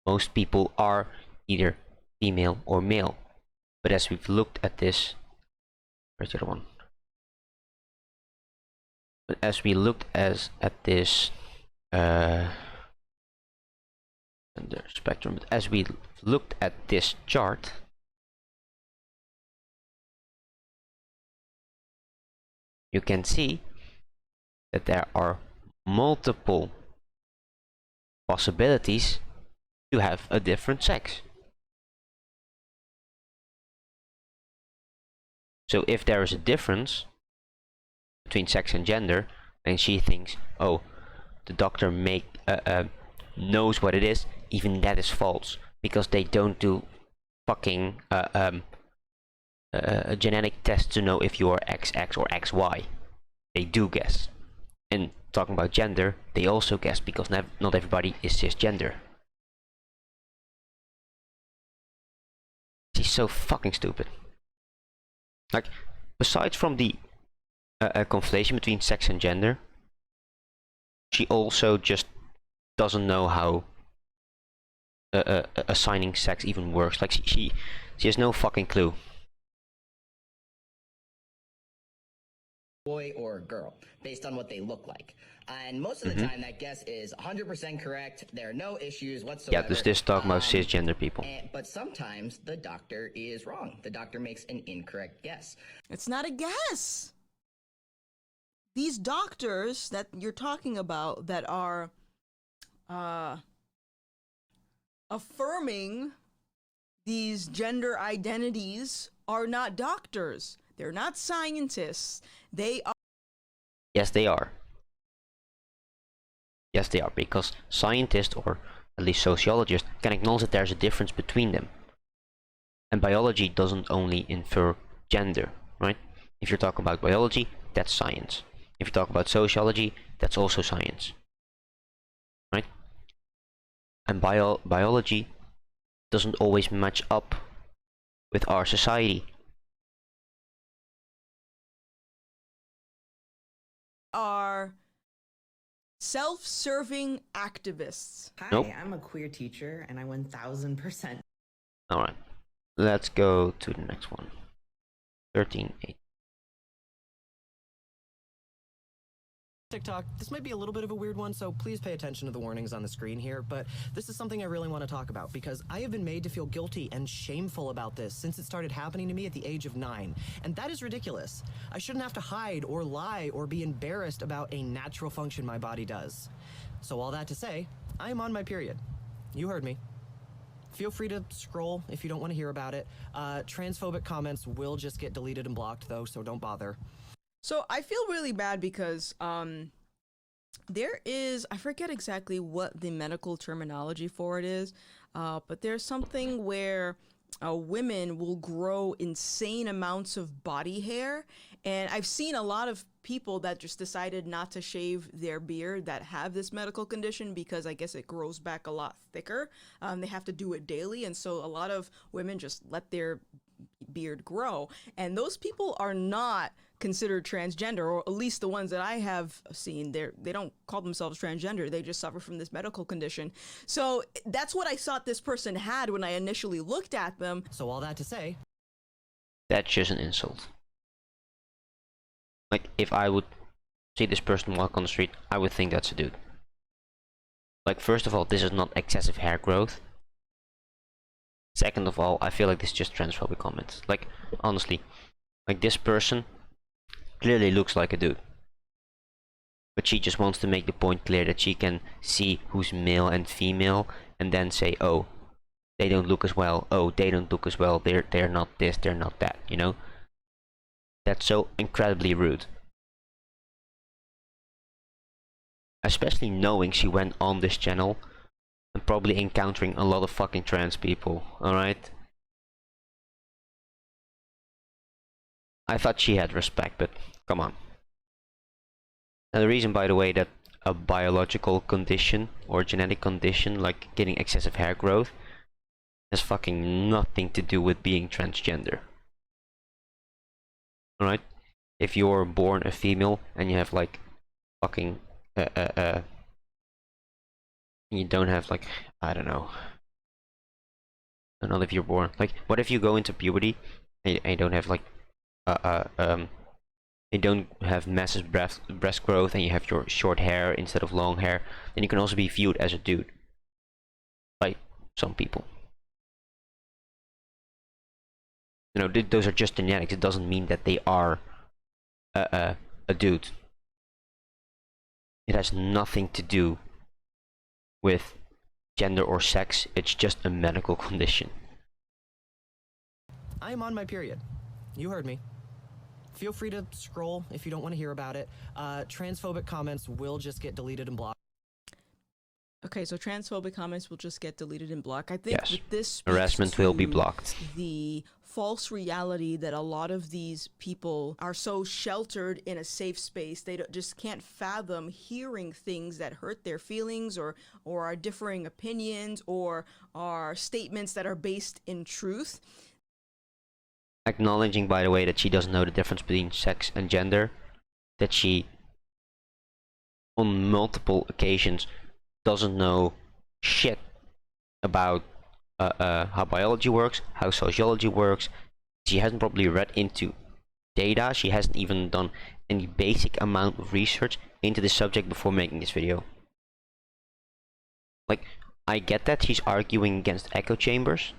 Most people are either female or male. But as we've looked at this... Where's the other one? But as we looked at this gender spectrum, but as we looked at this chart, you can see that there are multiple possibilities to have a different sex. So if there is a difference between sex and gender, and she thinks, oh, the doctor knows what it is, even that is false, because they don't do fucking a genetic test to know if you are XX or XY. They do guess. And talking about gender, they also guess, because not everybody is cisgender. She's so fucking stupid. Like, besides from the a conflation between sex and gender, she also just doesn't know how assigning sex even works. Like, she has no fucking clue. boy or a girl based on what they look like. And most of the time that guess is 100% correct. There are no issues whatsoever. Yeah, this talking about cisgender people. But sometimes the doctor is wrong. The doctor makes an incorrect guess. It's not a guess. These doctors that you're talking about that are affirming these gender identities are not doctors. They're not scientists. They are. Yes, they are. Yes, they are, because scientists, or at least sociologists, can acknowledge that there's a difference between them. And biology doesn't only infer gender, right? If you're talking about biology, that's science. If you talk about sociology, that's also science, right? And biology doesn't always match up with our society. Are self-serving activists. Hi, Nope. I'm a queer teacher and I 1000%. Alright, let's go to the next one. 13.8. TikTok, this might be a little bit of a weird one, so please pay attention to the warnings on the screen here, but this is something I really want to talk about because I have been made to feel guilty and shameful about this since it started happening to me at the age of 9, and that is ridiculous. I shouldn't have to hide or lie or be embarrassed about a natural function my body does. So all that to say, I am on my period. You heard me. Feel free to scroll if you don't want to hear about it. Transphobic comments will just get deleted and blocked though, so don't bother. So I feel really bad because there is, I forget exactly what the medical terminology for it is, but there's something where women will grow insane amounts of body hair. And I've seen a lot of people that just decided not to shave their beard that have this medical condition because I guess it grows back a lot thicker. They have to do it daily. And so a lot of women just let their beard grow. And those people are not considered transgender, or at least the ones that I have seen. They don't call themselves transgender. They just suffer from this medical condition. So that's what I thought this person had when I initially looked at them. So all that to say, That's just an insult. Like, if I would see this person walk on the street, I would think that's a dude. Like, first of all, this is not excessive hair growth. Second of all, I feel like this is just transphobic comments. Like, honestly, like, this person clearly looks like a dude. But she just wants to make the point clear that she can see who's male and female, and then say, oh, they don't look as well, oh, they don't look as well, they're not this, they're not that, you know? That's so incredibly rude. Especially knowing she went on this channel and probably encountering a lot of fucking trans people, alright? I thought she had respect, but come on. And the reason, by the way, that a biological condition or genetic condition like getting excessive hair growth has fucking nothing to do with being transgender. Alright? If you're born a female and you have like fucking you don't have like, I don't know, if you're born like, what if you go into puberty and you don't have like you don't have massive breast growth and you have your short hair instead of long hair, then you can also be viewed as a dude by some people. You know, those are just genetics. It doesn't mean that they are a dude. It has nothing to do with gender or sex. It's just a medical condition. I am on my period. You heard me. Feel free to scroll if you don't want to hear about it. Transphobic comments will just get deleted and blocked. Okay, so transphobic comments will just get deleted and blocked. I think Yes. that this speaks Harassment will be to blocked. the false reality that a lot of these people are so sheltered in a safe space, they just can't fathom hearing things that hurt their feelings, or are differing opinions, or are statements that are based in truth. Acknowledging, by the way, that she doesn't know the difference between sex and gender, that she on multiple occasions doesn't know shit about how biology works, how sociology works. She hasn't probably read into data. She hasn't even done any basic amount of research into the subject before making this video. Like, I get that she's arguing against echo chambers,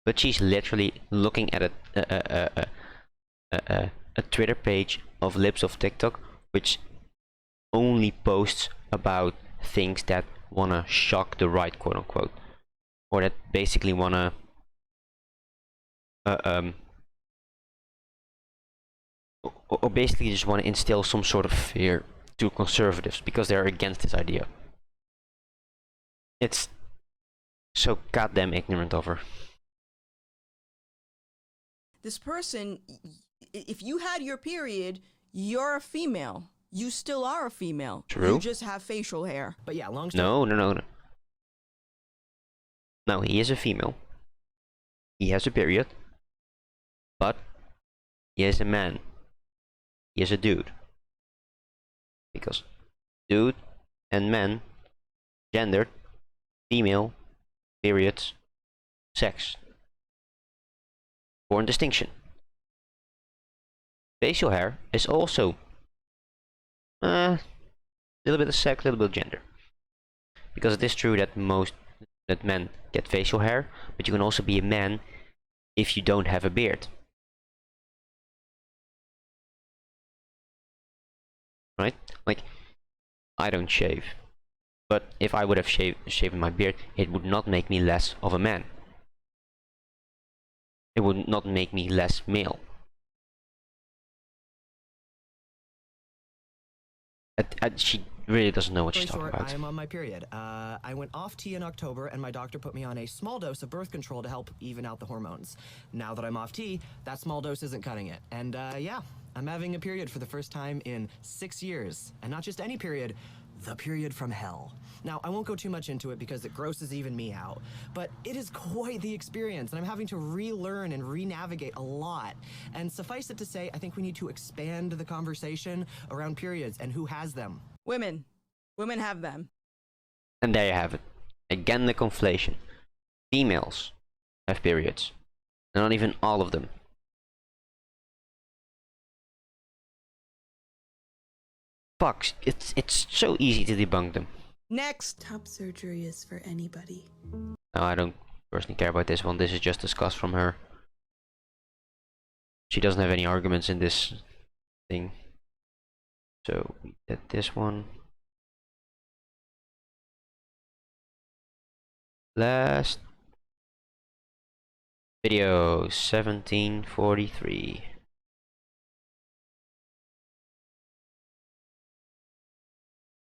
but she's literally looking at a Twitter page of Libs of TikTok, which only posts about things that wanna shock the right, quote unquote, or that basically wanna or basically just want to instill some sort of fear to conservatives because they're against this idea. It's so goddamn ignorant of her. This person, if you had your period, you're a female. You still are a female. True. You just have facial hair. But yeah, long story. No. No, he is a female. He has a period. But he is a man. He is a dude. Because dude and man, gendered, female, periods, sex. Important distinction. Facial hair is also a little bit of sex, a little bit of gender. Because it is true that men get facial hair, but you can also be a man if you don't have a beard. Right? Like, I don't shave. But if I would have shaven my beard, it would not make me less of a man. It would not make me less male. She really doesn't know what she's talking about. I am on my period. I went off T in October, and my doctor put me on a small dose of birth control to help even out the hormones. Now that I'm off T, that small dose isn't cutting it. And yeah, I'm having a period for the first time in 6 years. And not just any period, the period from hell. Now, I won't go too much into it because it grosses even me out, but it is quite the experience, and I'm having to relearn and re-navigate a lot. And suffice it to say, I think we need to expand the conversation around periods and who has them. Women. Women have them. And there you have it. Again, the conflation. Females have periods. And not even all of them. Fuck, it's so easy to debunk them. Next. Top surgery is for anybody. No, I don't personally care about this one. This is just discussed from her. She doesn't have any arguments in this thing. So we did this one. Last video 1743.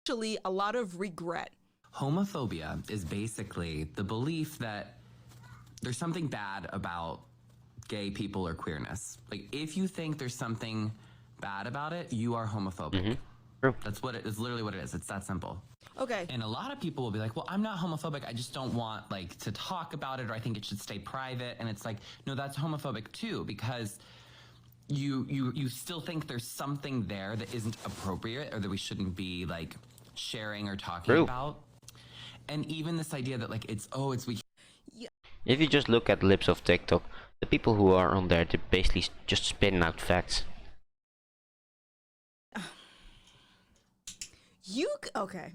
Actually, a lot of regret. Homophobia is basically the belief that there's something bad about gay people or queerness. Like, if you think there's something bad about it, you are homophobic. True. That's what it's literally what it is. It's that simple. Okay. And a lot of people will be like, well, I'm not homophobic. I just don't want like to talk about it, or I think it should stay private. And it's like, no, that's homophobic too, because you still think there's something there that isn't appropriate or that we shouldn't be like sharing or talking True. about. And even this idea that like it's we. If you just look at Libs of TikTok, the people who are on there, they're basically just spitting out facts. Okay.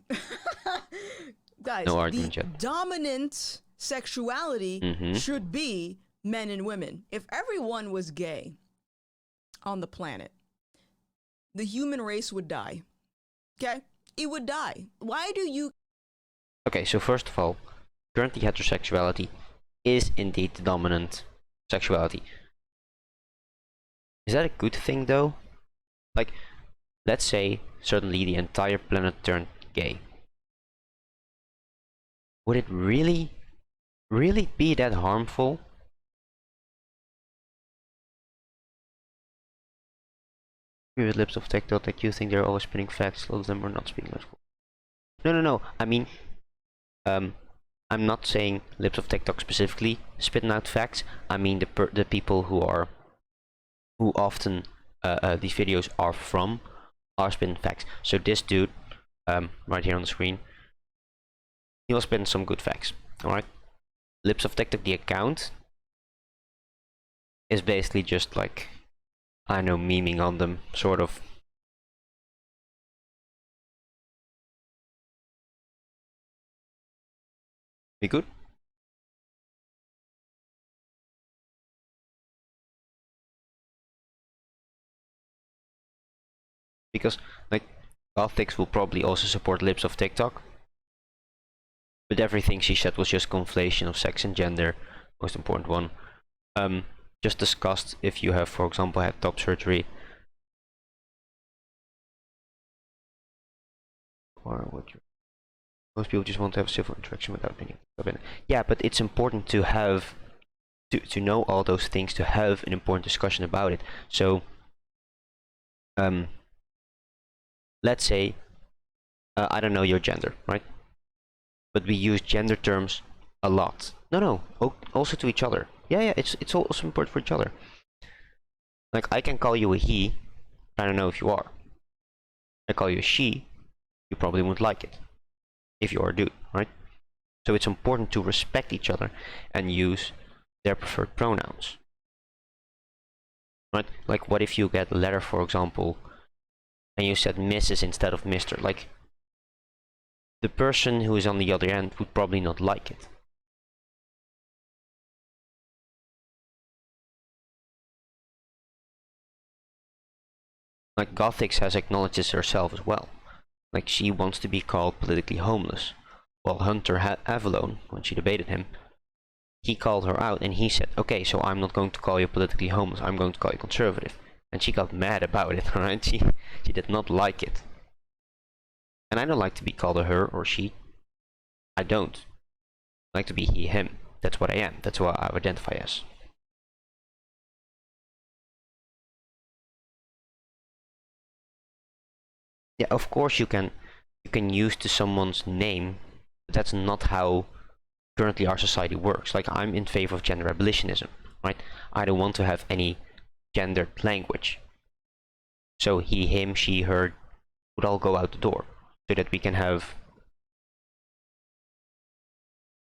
Guys, No argument the yet. dominant sexuality should be men and women. If everyone was gay on the planet, the human race would die. Okay? It would die. Why do you... Okay, so first of all, currently heterosexuality is indeed the dominant sexuality. Is that a good thing though? Like, let's say suddenly the entire planet turned gay. Would it really be that harmful? Agree with Libs of TikTok that you think they're always spinning facts, a lot of them are not speaking logical. No. I mean, I'm not saying Libs of TikTok specifically spitting out facts. I mean the people who often these videos are from are spitting facts. So this dude, right here on the screen, he was spitting some good facts. All right, Libs of TikTok, the account, is basically just like, I know, memeing on them, sort of. We good? Because, like, Gothics will probably also support Libs of TikTok. But everything she said was just conflation of sex and gender, most important one. Just discussed if you have, for example, had top surgery. Or would you? Most people just want to have civil interaction without being. Yeah, but it's important to have, to know all those things, to have an important discussion about it. So, let's say, I don't know your gender, right? But we use gender terms a lot. No, also to each other. Yeah, it's also important for each other. Like, I can call you a he, I don't know if you are. I call you a she, you probably wouldn't like it if you are a dude, right? So it's important to respect each other and use their preferred pronouns, right? Like, what if you get a letter, for example, and you said Mrs. instead of Mr.? Like, the person who is on the other end would probably not like it. Like, Gothics has acknowledged this herself as well. Like, she wants to be called politically homeless. Well, Hunter Avalon, when she debated him, he called her out and he said, okay, so I'm not going to call you politically homeless, I'm going to call you conservative. And she got mad about it, right? She did not like it. And I don't like to be called a her or she. I don't. I like to be he, him. That's what I am. That's what I identify as. Yeah, of course you can use to someone's name, but that's not how currently our society works. Like, I'm in favor of gender abolitionism, right? I don't want to have any gendered language. So he, him, she, her would all go out the door, so that we can have,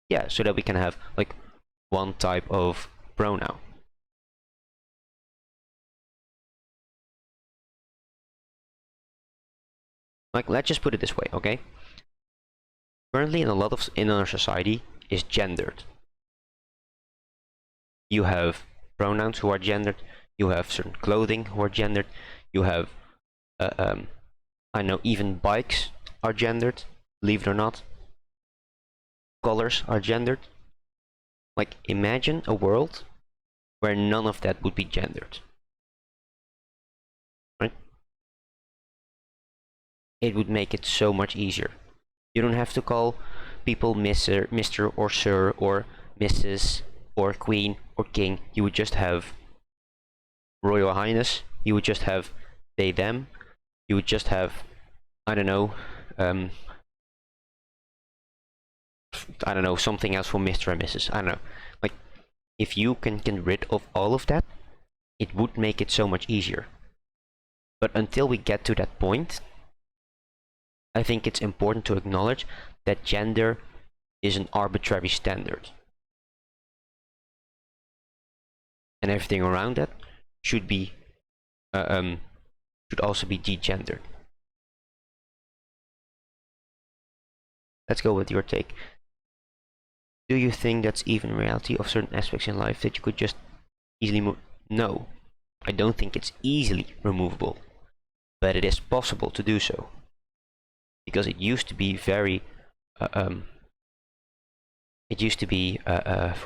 yeah, so that we can have like one type of pronoun. Like, let's just put it this way, okay? Currently, in our society is gendered. You have pronouns who are gendered. You have certain clothing who are gendered. You have, I know, even bikes are gendered. Believe it or not, colors are gendered. Like, imagine a world where none of that would be gendered. Right? It would make it so much easier. You don't have to call people Mr. or Sir or Mrs. or Queen or King. You would just have Royal Highness. You would just have they, them. You would just have, I don't know, something else for Mr. and Mrs. I don't know. Like, if you can get rid of all of that, it would make it so much easier. But until we get to that point, I think it's important to acknowledge that gender is an arbitrary standard. And everything around that should be, should also be degendered. Let's go with your take. Do you think that's even reality of certain aspects in life that you could just easily move? No, I don't think it's easily removable, but it is possible to do so. Because it used to be very, for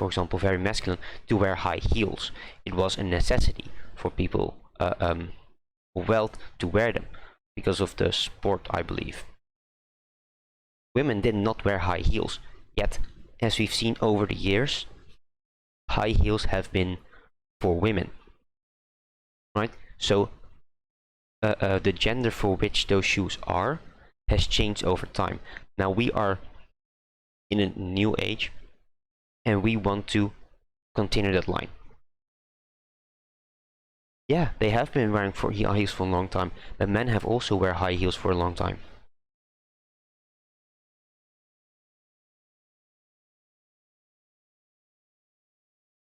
example, very masculine to wear high heels. It was a necessity for people of wealth to wear them because of the sport, I believe. Women did not wear high heels, yet, as we've seen over the years, high heels have been for women, right? So the gender for which those shoes are has changed over time. Now we are in a new age and we want to continue that line. Yeah, they have been wearing high heels for a long time, but men have also wear high heels for a long time.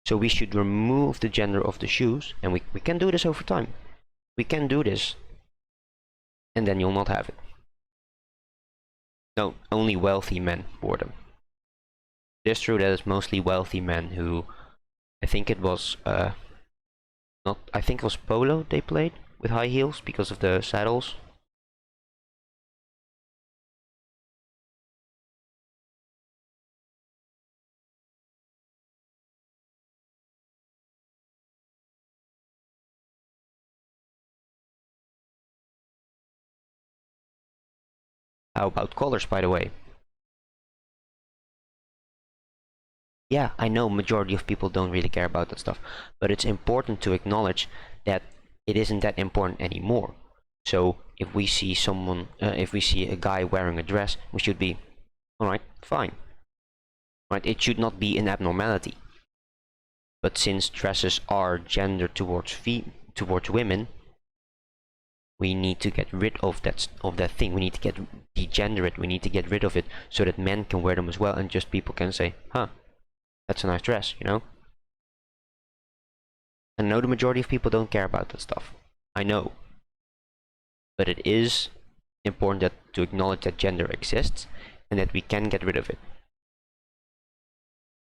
So we should remove the gender of the shoes, and we can do this over time. We can do this, and then you'll not have it. No, only wealthy men wore them. It is true that it's mostly wealthy men who, I think it was I think it was polo they played with high heels because of the saddles. How about colors, by the way? Yeah, I know majority of people don't really care about that stuff, but it's important to acknowledge that it isn't that important anymore. So if we see someone, if we see a guy wearing a dress, we should be, alright, fine. Right? It should not be an abnormality. But since dresses are gendered towards women, we need to get rid of that thing. We need to degender it. We need to get rid of it so that men can wear them as well, and just people can say, huh, that's a nice dress, you know? I know the majority of people don't care about that stuff. I know. But it is important to acknowledge that gender exists and that we can get rid of it.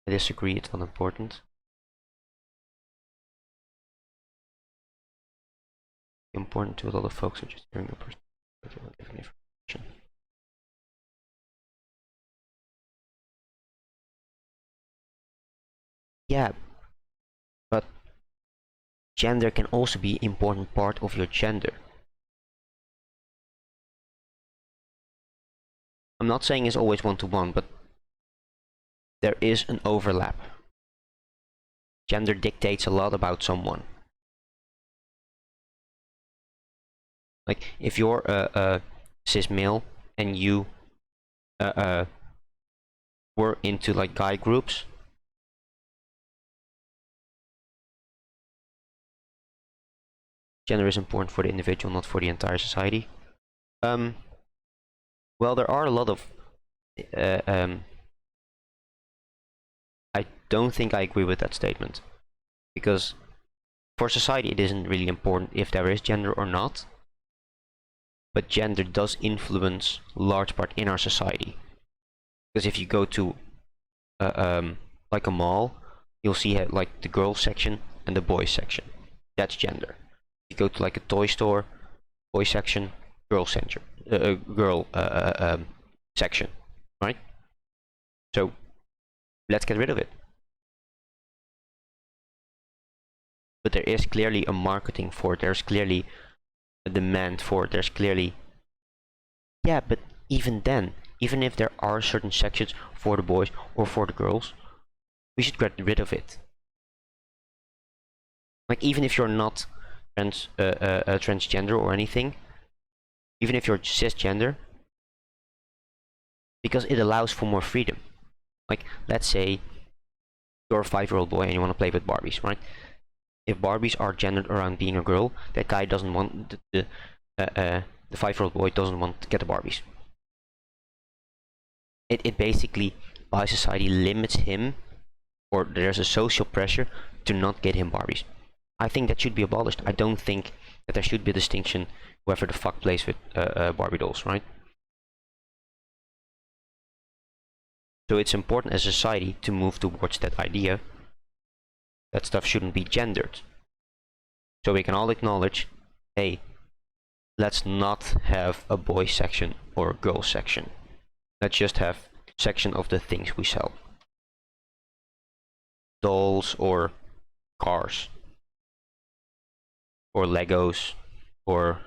I disagree, it's not important. Important to a lot of folks are just hearing a person giving information. Yeah, but gender can also be an important part of your gender. I'm not saying it's always one-to-one, but there is an overlap. Gender dictates a lot about someone. Like, if you're a cis male and you were into like guy groups, gender is important for the individual, not for the entire society. Well, there are a lot of I don't think I agree with that statement, because for society it isn't really important if there is gender or not, but gender does influence a large part in our society. Because if you go to like a mall, you'll see like the girls section and the boys section. That's gender. If you go to like a toy store, boy section, girl section, section, right? So let's get rid of it. But there is clearly a marketing for it. There's clearly a demand for it. There's clearly, yeah, but even then, even if there are certain sections for the boys or for the girls, we should get rid of it. Like, even if you're not transgender or anything, even if you're cisgender, because it allows for more freedom. Like, let's say you're a 5-year-old boy and you want to play with Barbies, right? If Barbies are gendered around being a girl, that guy doesn't want the 5-year-old boy doesn't want to get the Barbies. It basically, by society, limits him, or there's a social pressure to not get him Barbies. I think that should be abolished. I don't think that there should be a distinction whoever the fuck plays with Barbie dolls, right? So it's important as a society to move towards that idea that stuff shouldn't be gendered. So we can all acknowledge, hey, let's not have a boy section or a girl section. Let's just have section of the things we sell. Dolls or cars. Or Legos. Or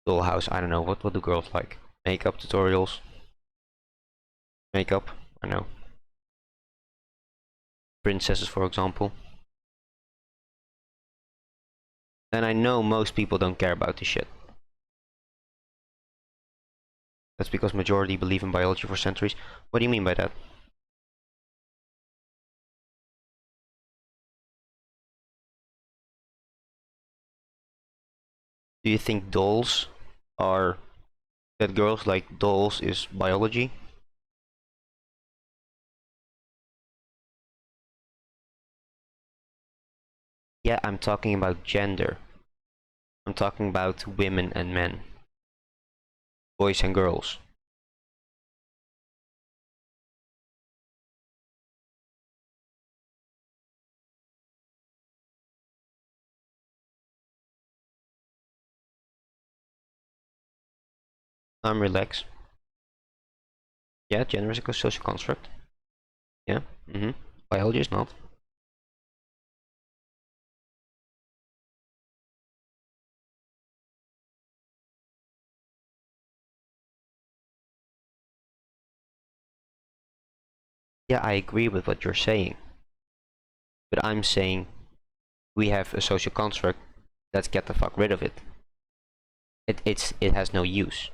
dollhouse. I don't know. What do girls like? Makeup tutorials. Makeup. I know. Princesses, for example. And I know most people don't care about this shit. That's because majority believe in biology for centuries. What do you mean by that? Do you think dolls are... that girls like dolls is biology? Yeah, I'm talking about gender. I'm talking about women and men, boys and girls. I'm relaxed. Yeah, gender is a social construct. Yeah. Biology is not. Yeah, I agree with what you're saying. But I'm saying we have a social construct. Let's get the fuck rid of it. It has no use.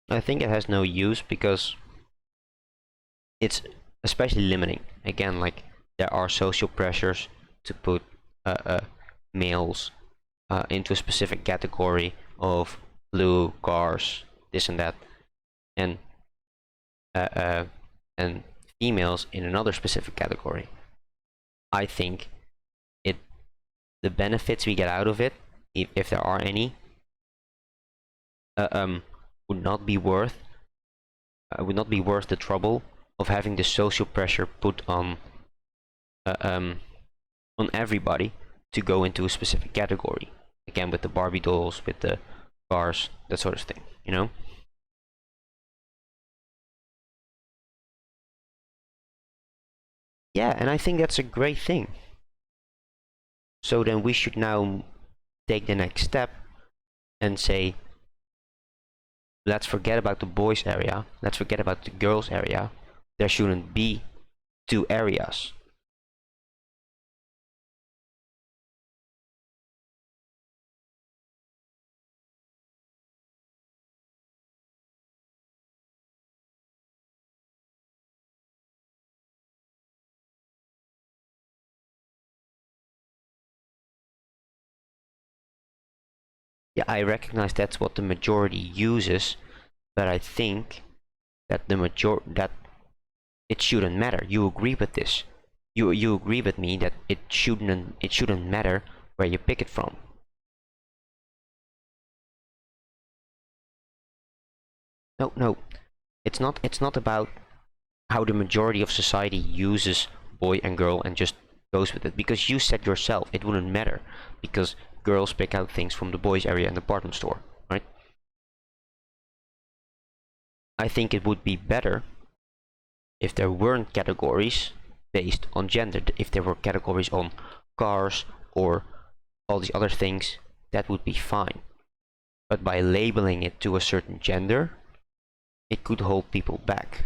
I think it has no use because it's especially limiting. Again, like there are social pressures to put males into a specific category of blue cars, this and that, and uh, uh, and females in another specific category. I think it the benefits we get out of it, if there are any, uh, um, would not be worth the trouble of having the social pressure put uh, um, on everybody to go into a specific category. Again, with the Barbie dolls, with the cars, that sort of thing, you know? Yeah, and I think that's a great thing. So then we should now take the next step and say, let's forget about the boys area, let's forget about the girls area. There shouldn't be two areas. Yeah, I recognize that's what the majority uses, but I think that that it shouldn't matter. You agree with this? You agree with me that it shouldn't matter where you pick it from. No, it's not about how the majority of society uses boy and girl and just goes with it, because you said yourself it wouldn't matter because girls pick out things from the boys area in the department store, right? I think it would be better if there weren't categories based on gender. If there were categories on cars or all these other things, that would be fine. But by labeling it to a certain gender, it could hold people back.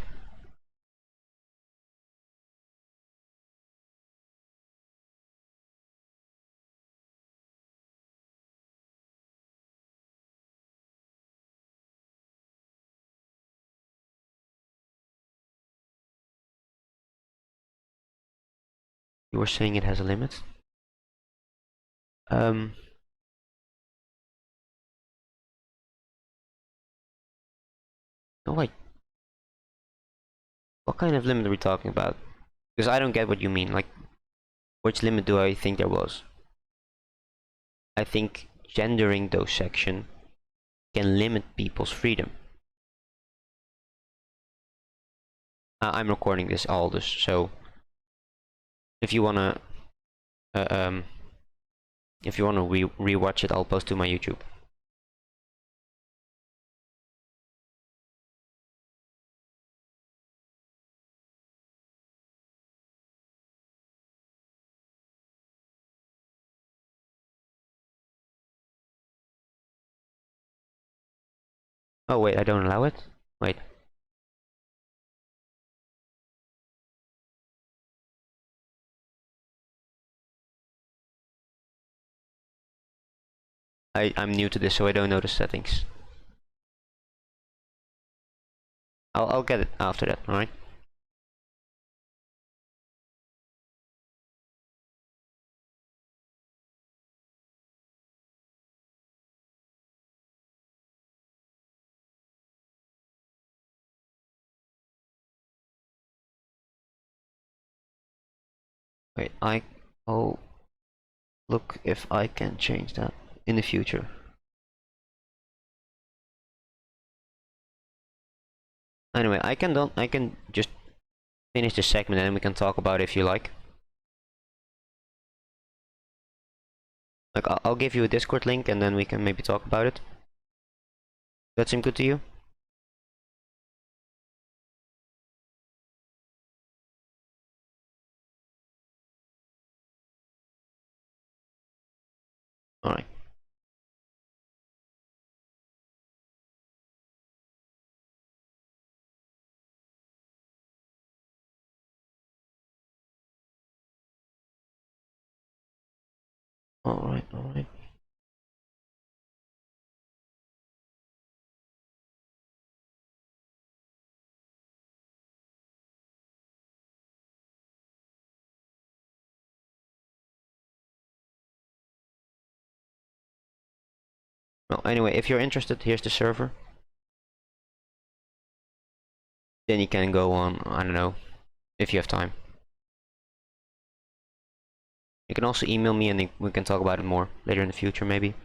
You were saying it has a limit? Um, no, like, what kind of limit are we talking about? Because I don't get what you mean. Like, which limit do I think there was? I think gendering those sections can limit people's freedom. I'm recording this Aldous, so if you wanna, uh, um, rewatch it, I'll post to my YouTube. Oh wait, I don't allow it? Wait. I'm new to this, so I don't know the settings. I'll get it after that, alright? Wait, I'll look if I can change that in the future. Anyway, I can just finish this segment and we can talk about it if you like. Like, I'll give you a Discord link and then we can maybe talk about it. That seem good to you? Alright. Alright, alright. Well, anyway, if you're interested, here's the server. Then you can go on, I don't know, if you have time. You can also email me and we can talk about it more later in the future, maybe.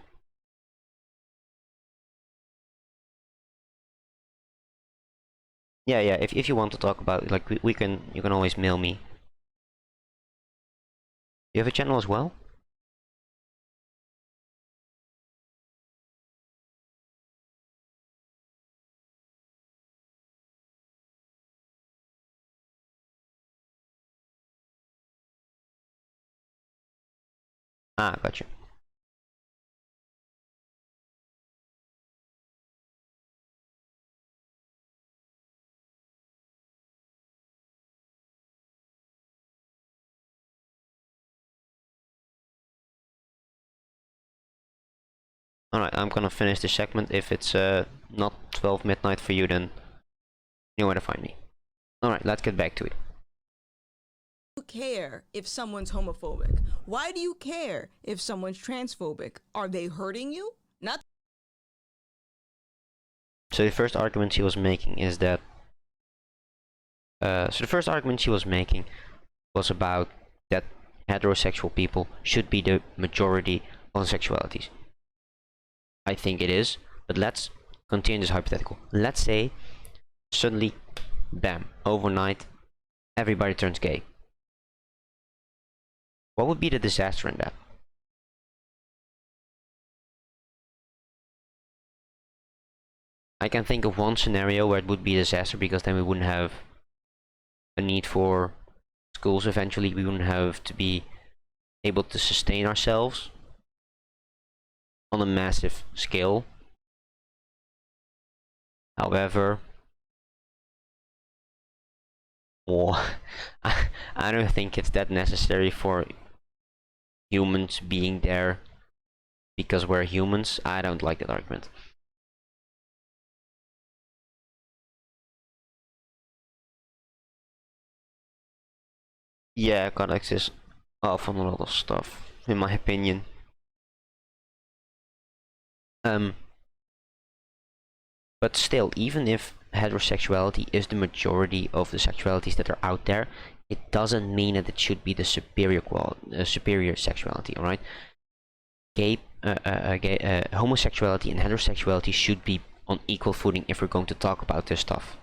Yeah, if you want to talk about it, like you can always mail me. You have a channel as well? Ah, gotcha. Alright, I'm gonna finish this segment. If it's not 12 midnight for you, then you know where to find me. Alright, let's get back to it. You care if someone's homophobic? Why do you care if someone's transphobic? Are they hurting you? Not. So the first argument she was making is that so the first argument she was making was about that heterosexual people should be the majority of the sexualities. I think it is, but let's continue this hypothetical. Let's say suddenly, bam, overnight, everybody turns gay. What would be the disaster in that? I can think of one scenario where it would be a disaster, because then we wouldn't have a need for schools eventually. We wouldn't have to be able to sustain ourselves on a massive scale. However, well, I don't think it's that necessary for humans being there because we're humans. I don't like that argument. Yeah, codex is off on a lot of stuff, in my opinion. But still, even if heterosexuality is the majority of the sexualities that are out there, it doesn't mean that it should be the superior sexuality. All right, homosexuality and heterosexuality should be on equal footing if we're going to talk about this stuff.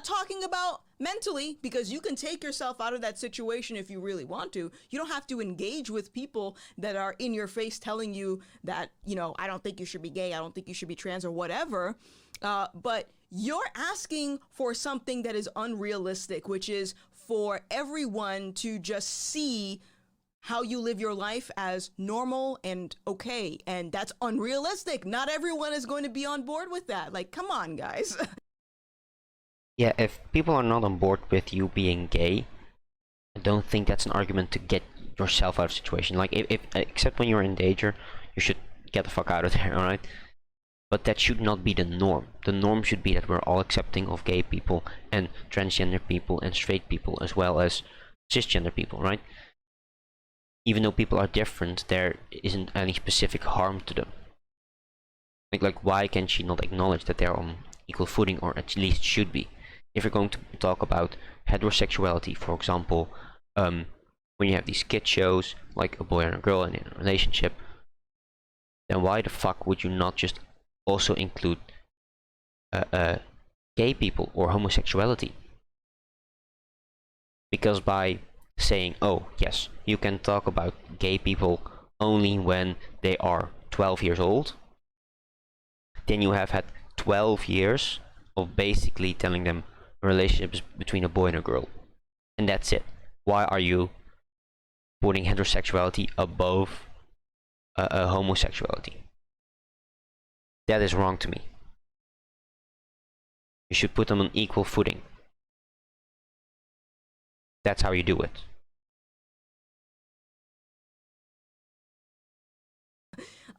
Talking about mentally, because you can take yourself out of that situation if you really want to. You don't have to engage with people that are in your face telling you that, you know, I don't think you should be gay, I don't think you should be trans or whatever. But you're asking for something that is unrealistic, which is for everyone to just see how you live your life as normal and okay. And that's unrealistic. Not everyone is going to be on board with that. Like, come on, guys. Yeah, if people are not on board with you being gay, I don't think that's an argument to get yourself out of the situation. Like, if except when you're in danger, you should get the fuck out of there, alright? But that should not be the norm. The norm should be that we're all accepting of gay people and transgender people and straight people as well as cisgender people, right? Even though people are different, there isn't any specific harm to them. Like why can she not acknowledge that they're on equal footing, or at least should be? If we're going to talk about heterosexuality, for example, when you have these kid shows like a boy and a girl in a relationship, then why the fuck would you not just also include gay people or homosexuality? Because by saying, oh yes, you can talk about gay people only when they are 12 years old, then you have had 12 years of basically telling them relationships between a boy and a girl, and that's it. Why are you putting heterosexuality above homosexuality? That is wrong to me. You should put them on equal footing. That's how you do it.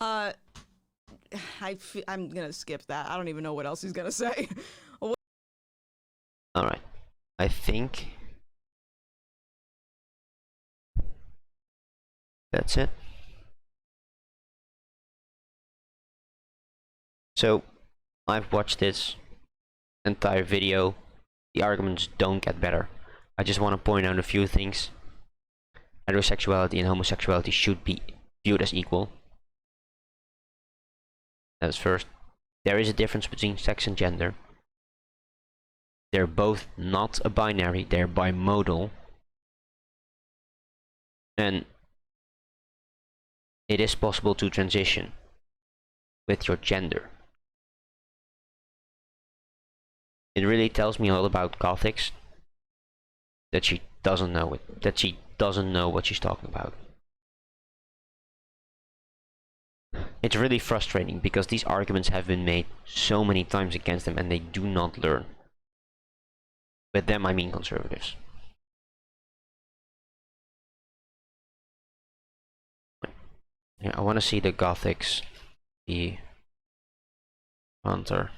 I'm gonna skip that. I don't even know what else he's gonna say. Alright. I think that's it. So, I've watched this entire video. The arguments don't get better. I just want to point out a few things. Heterosexuality and homosexuality should be viewed as equal. That's first. There is a difference between sex and gender. They're both not a binary, they're bimodal. And it is possible to transition with your gender. It really tells me all about Gothics that she doesn't know it, that she doesn't know what she's talking about. It's really frustrating because these arguments have been made so many times against them and they do not learn. With them I mean conservatives. Yeah, I want to see the Gothics, the Hunter.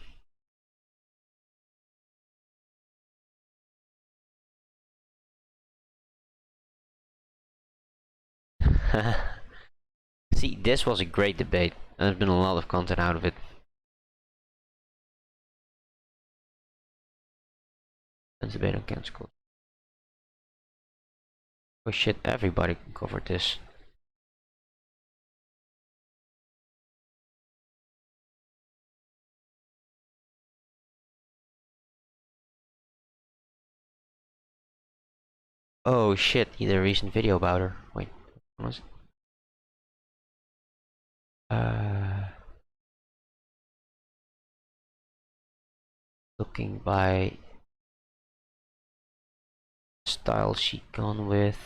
See, this was a great debate. There's been a lot of content out of it. Let's debate on cancel culture. Oh shit, everybody can cover this. Oh shit, he did a recent video about her. Wait, what was it? Looking by style she gone with.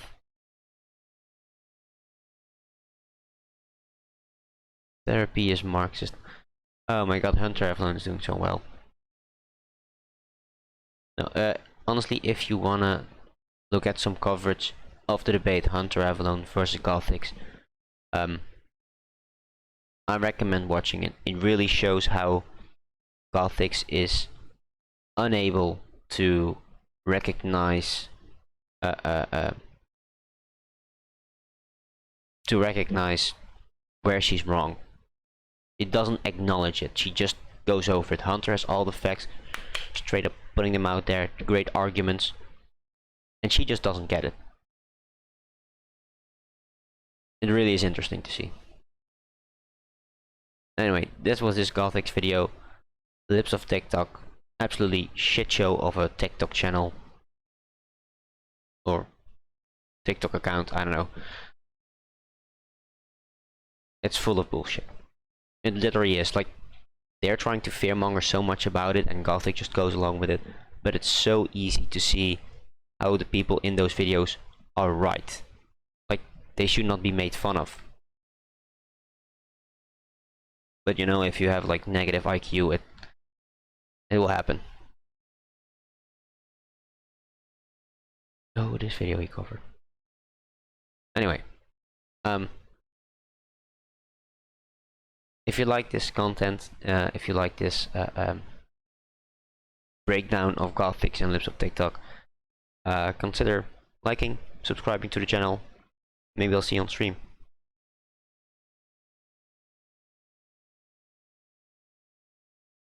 Therapy is Marxist. Oh my god, Hunter Evelyn is doing so well. No, honestly, if you wanna look at some coverage of the debate Hunter Evelyn versus Gothics, I recommend watching it. It really shows how Gothics is unable to recognize where she's wrong. It doesn't acknowledge it. She just goes over it. Hunter has all the facts, straight up putting them out there, great arguments, and she just doesn't get it. It really is interesting to see. Anyway, this was this Gothics video. Libs of TikTok. Absolutely shit show of a TikTok channel. Or TikTok account, I don't know. It's full of bullshit. It literally is. Like, they're trying to fearmonger so much about it and Gothic just goes along with it. But it's so easy to see how the people in those videos are right. Like, they should not be made fun of. But you know, if you have like negative IQ, it will happen. Oh, this video he covered. Anyway, if you like this content, if you like this breakdown of Gothics and Libs of TikTok, consider liking, subscribing to the channel. Maybe I'll see you on stream.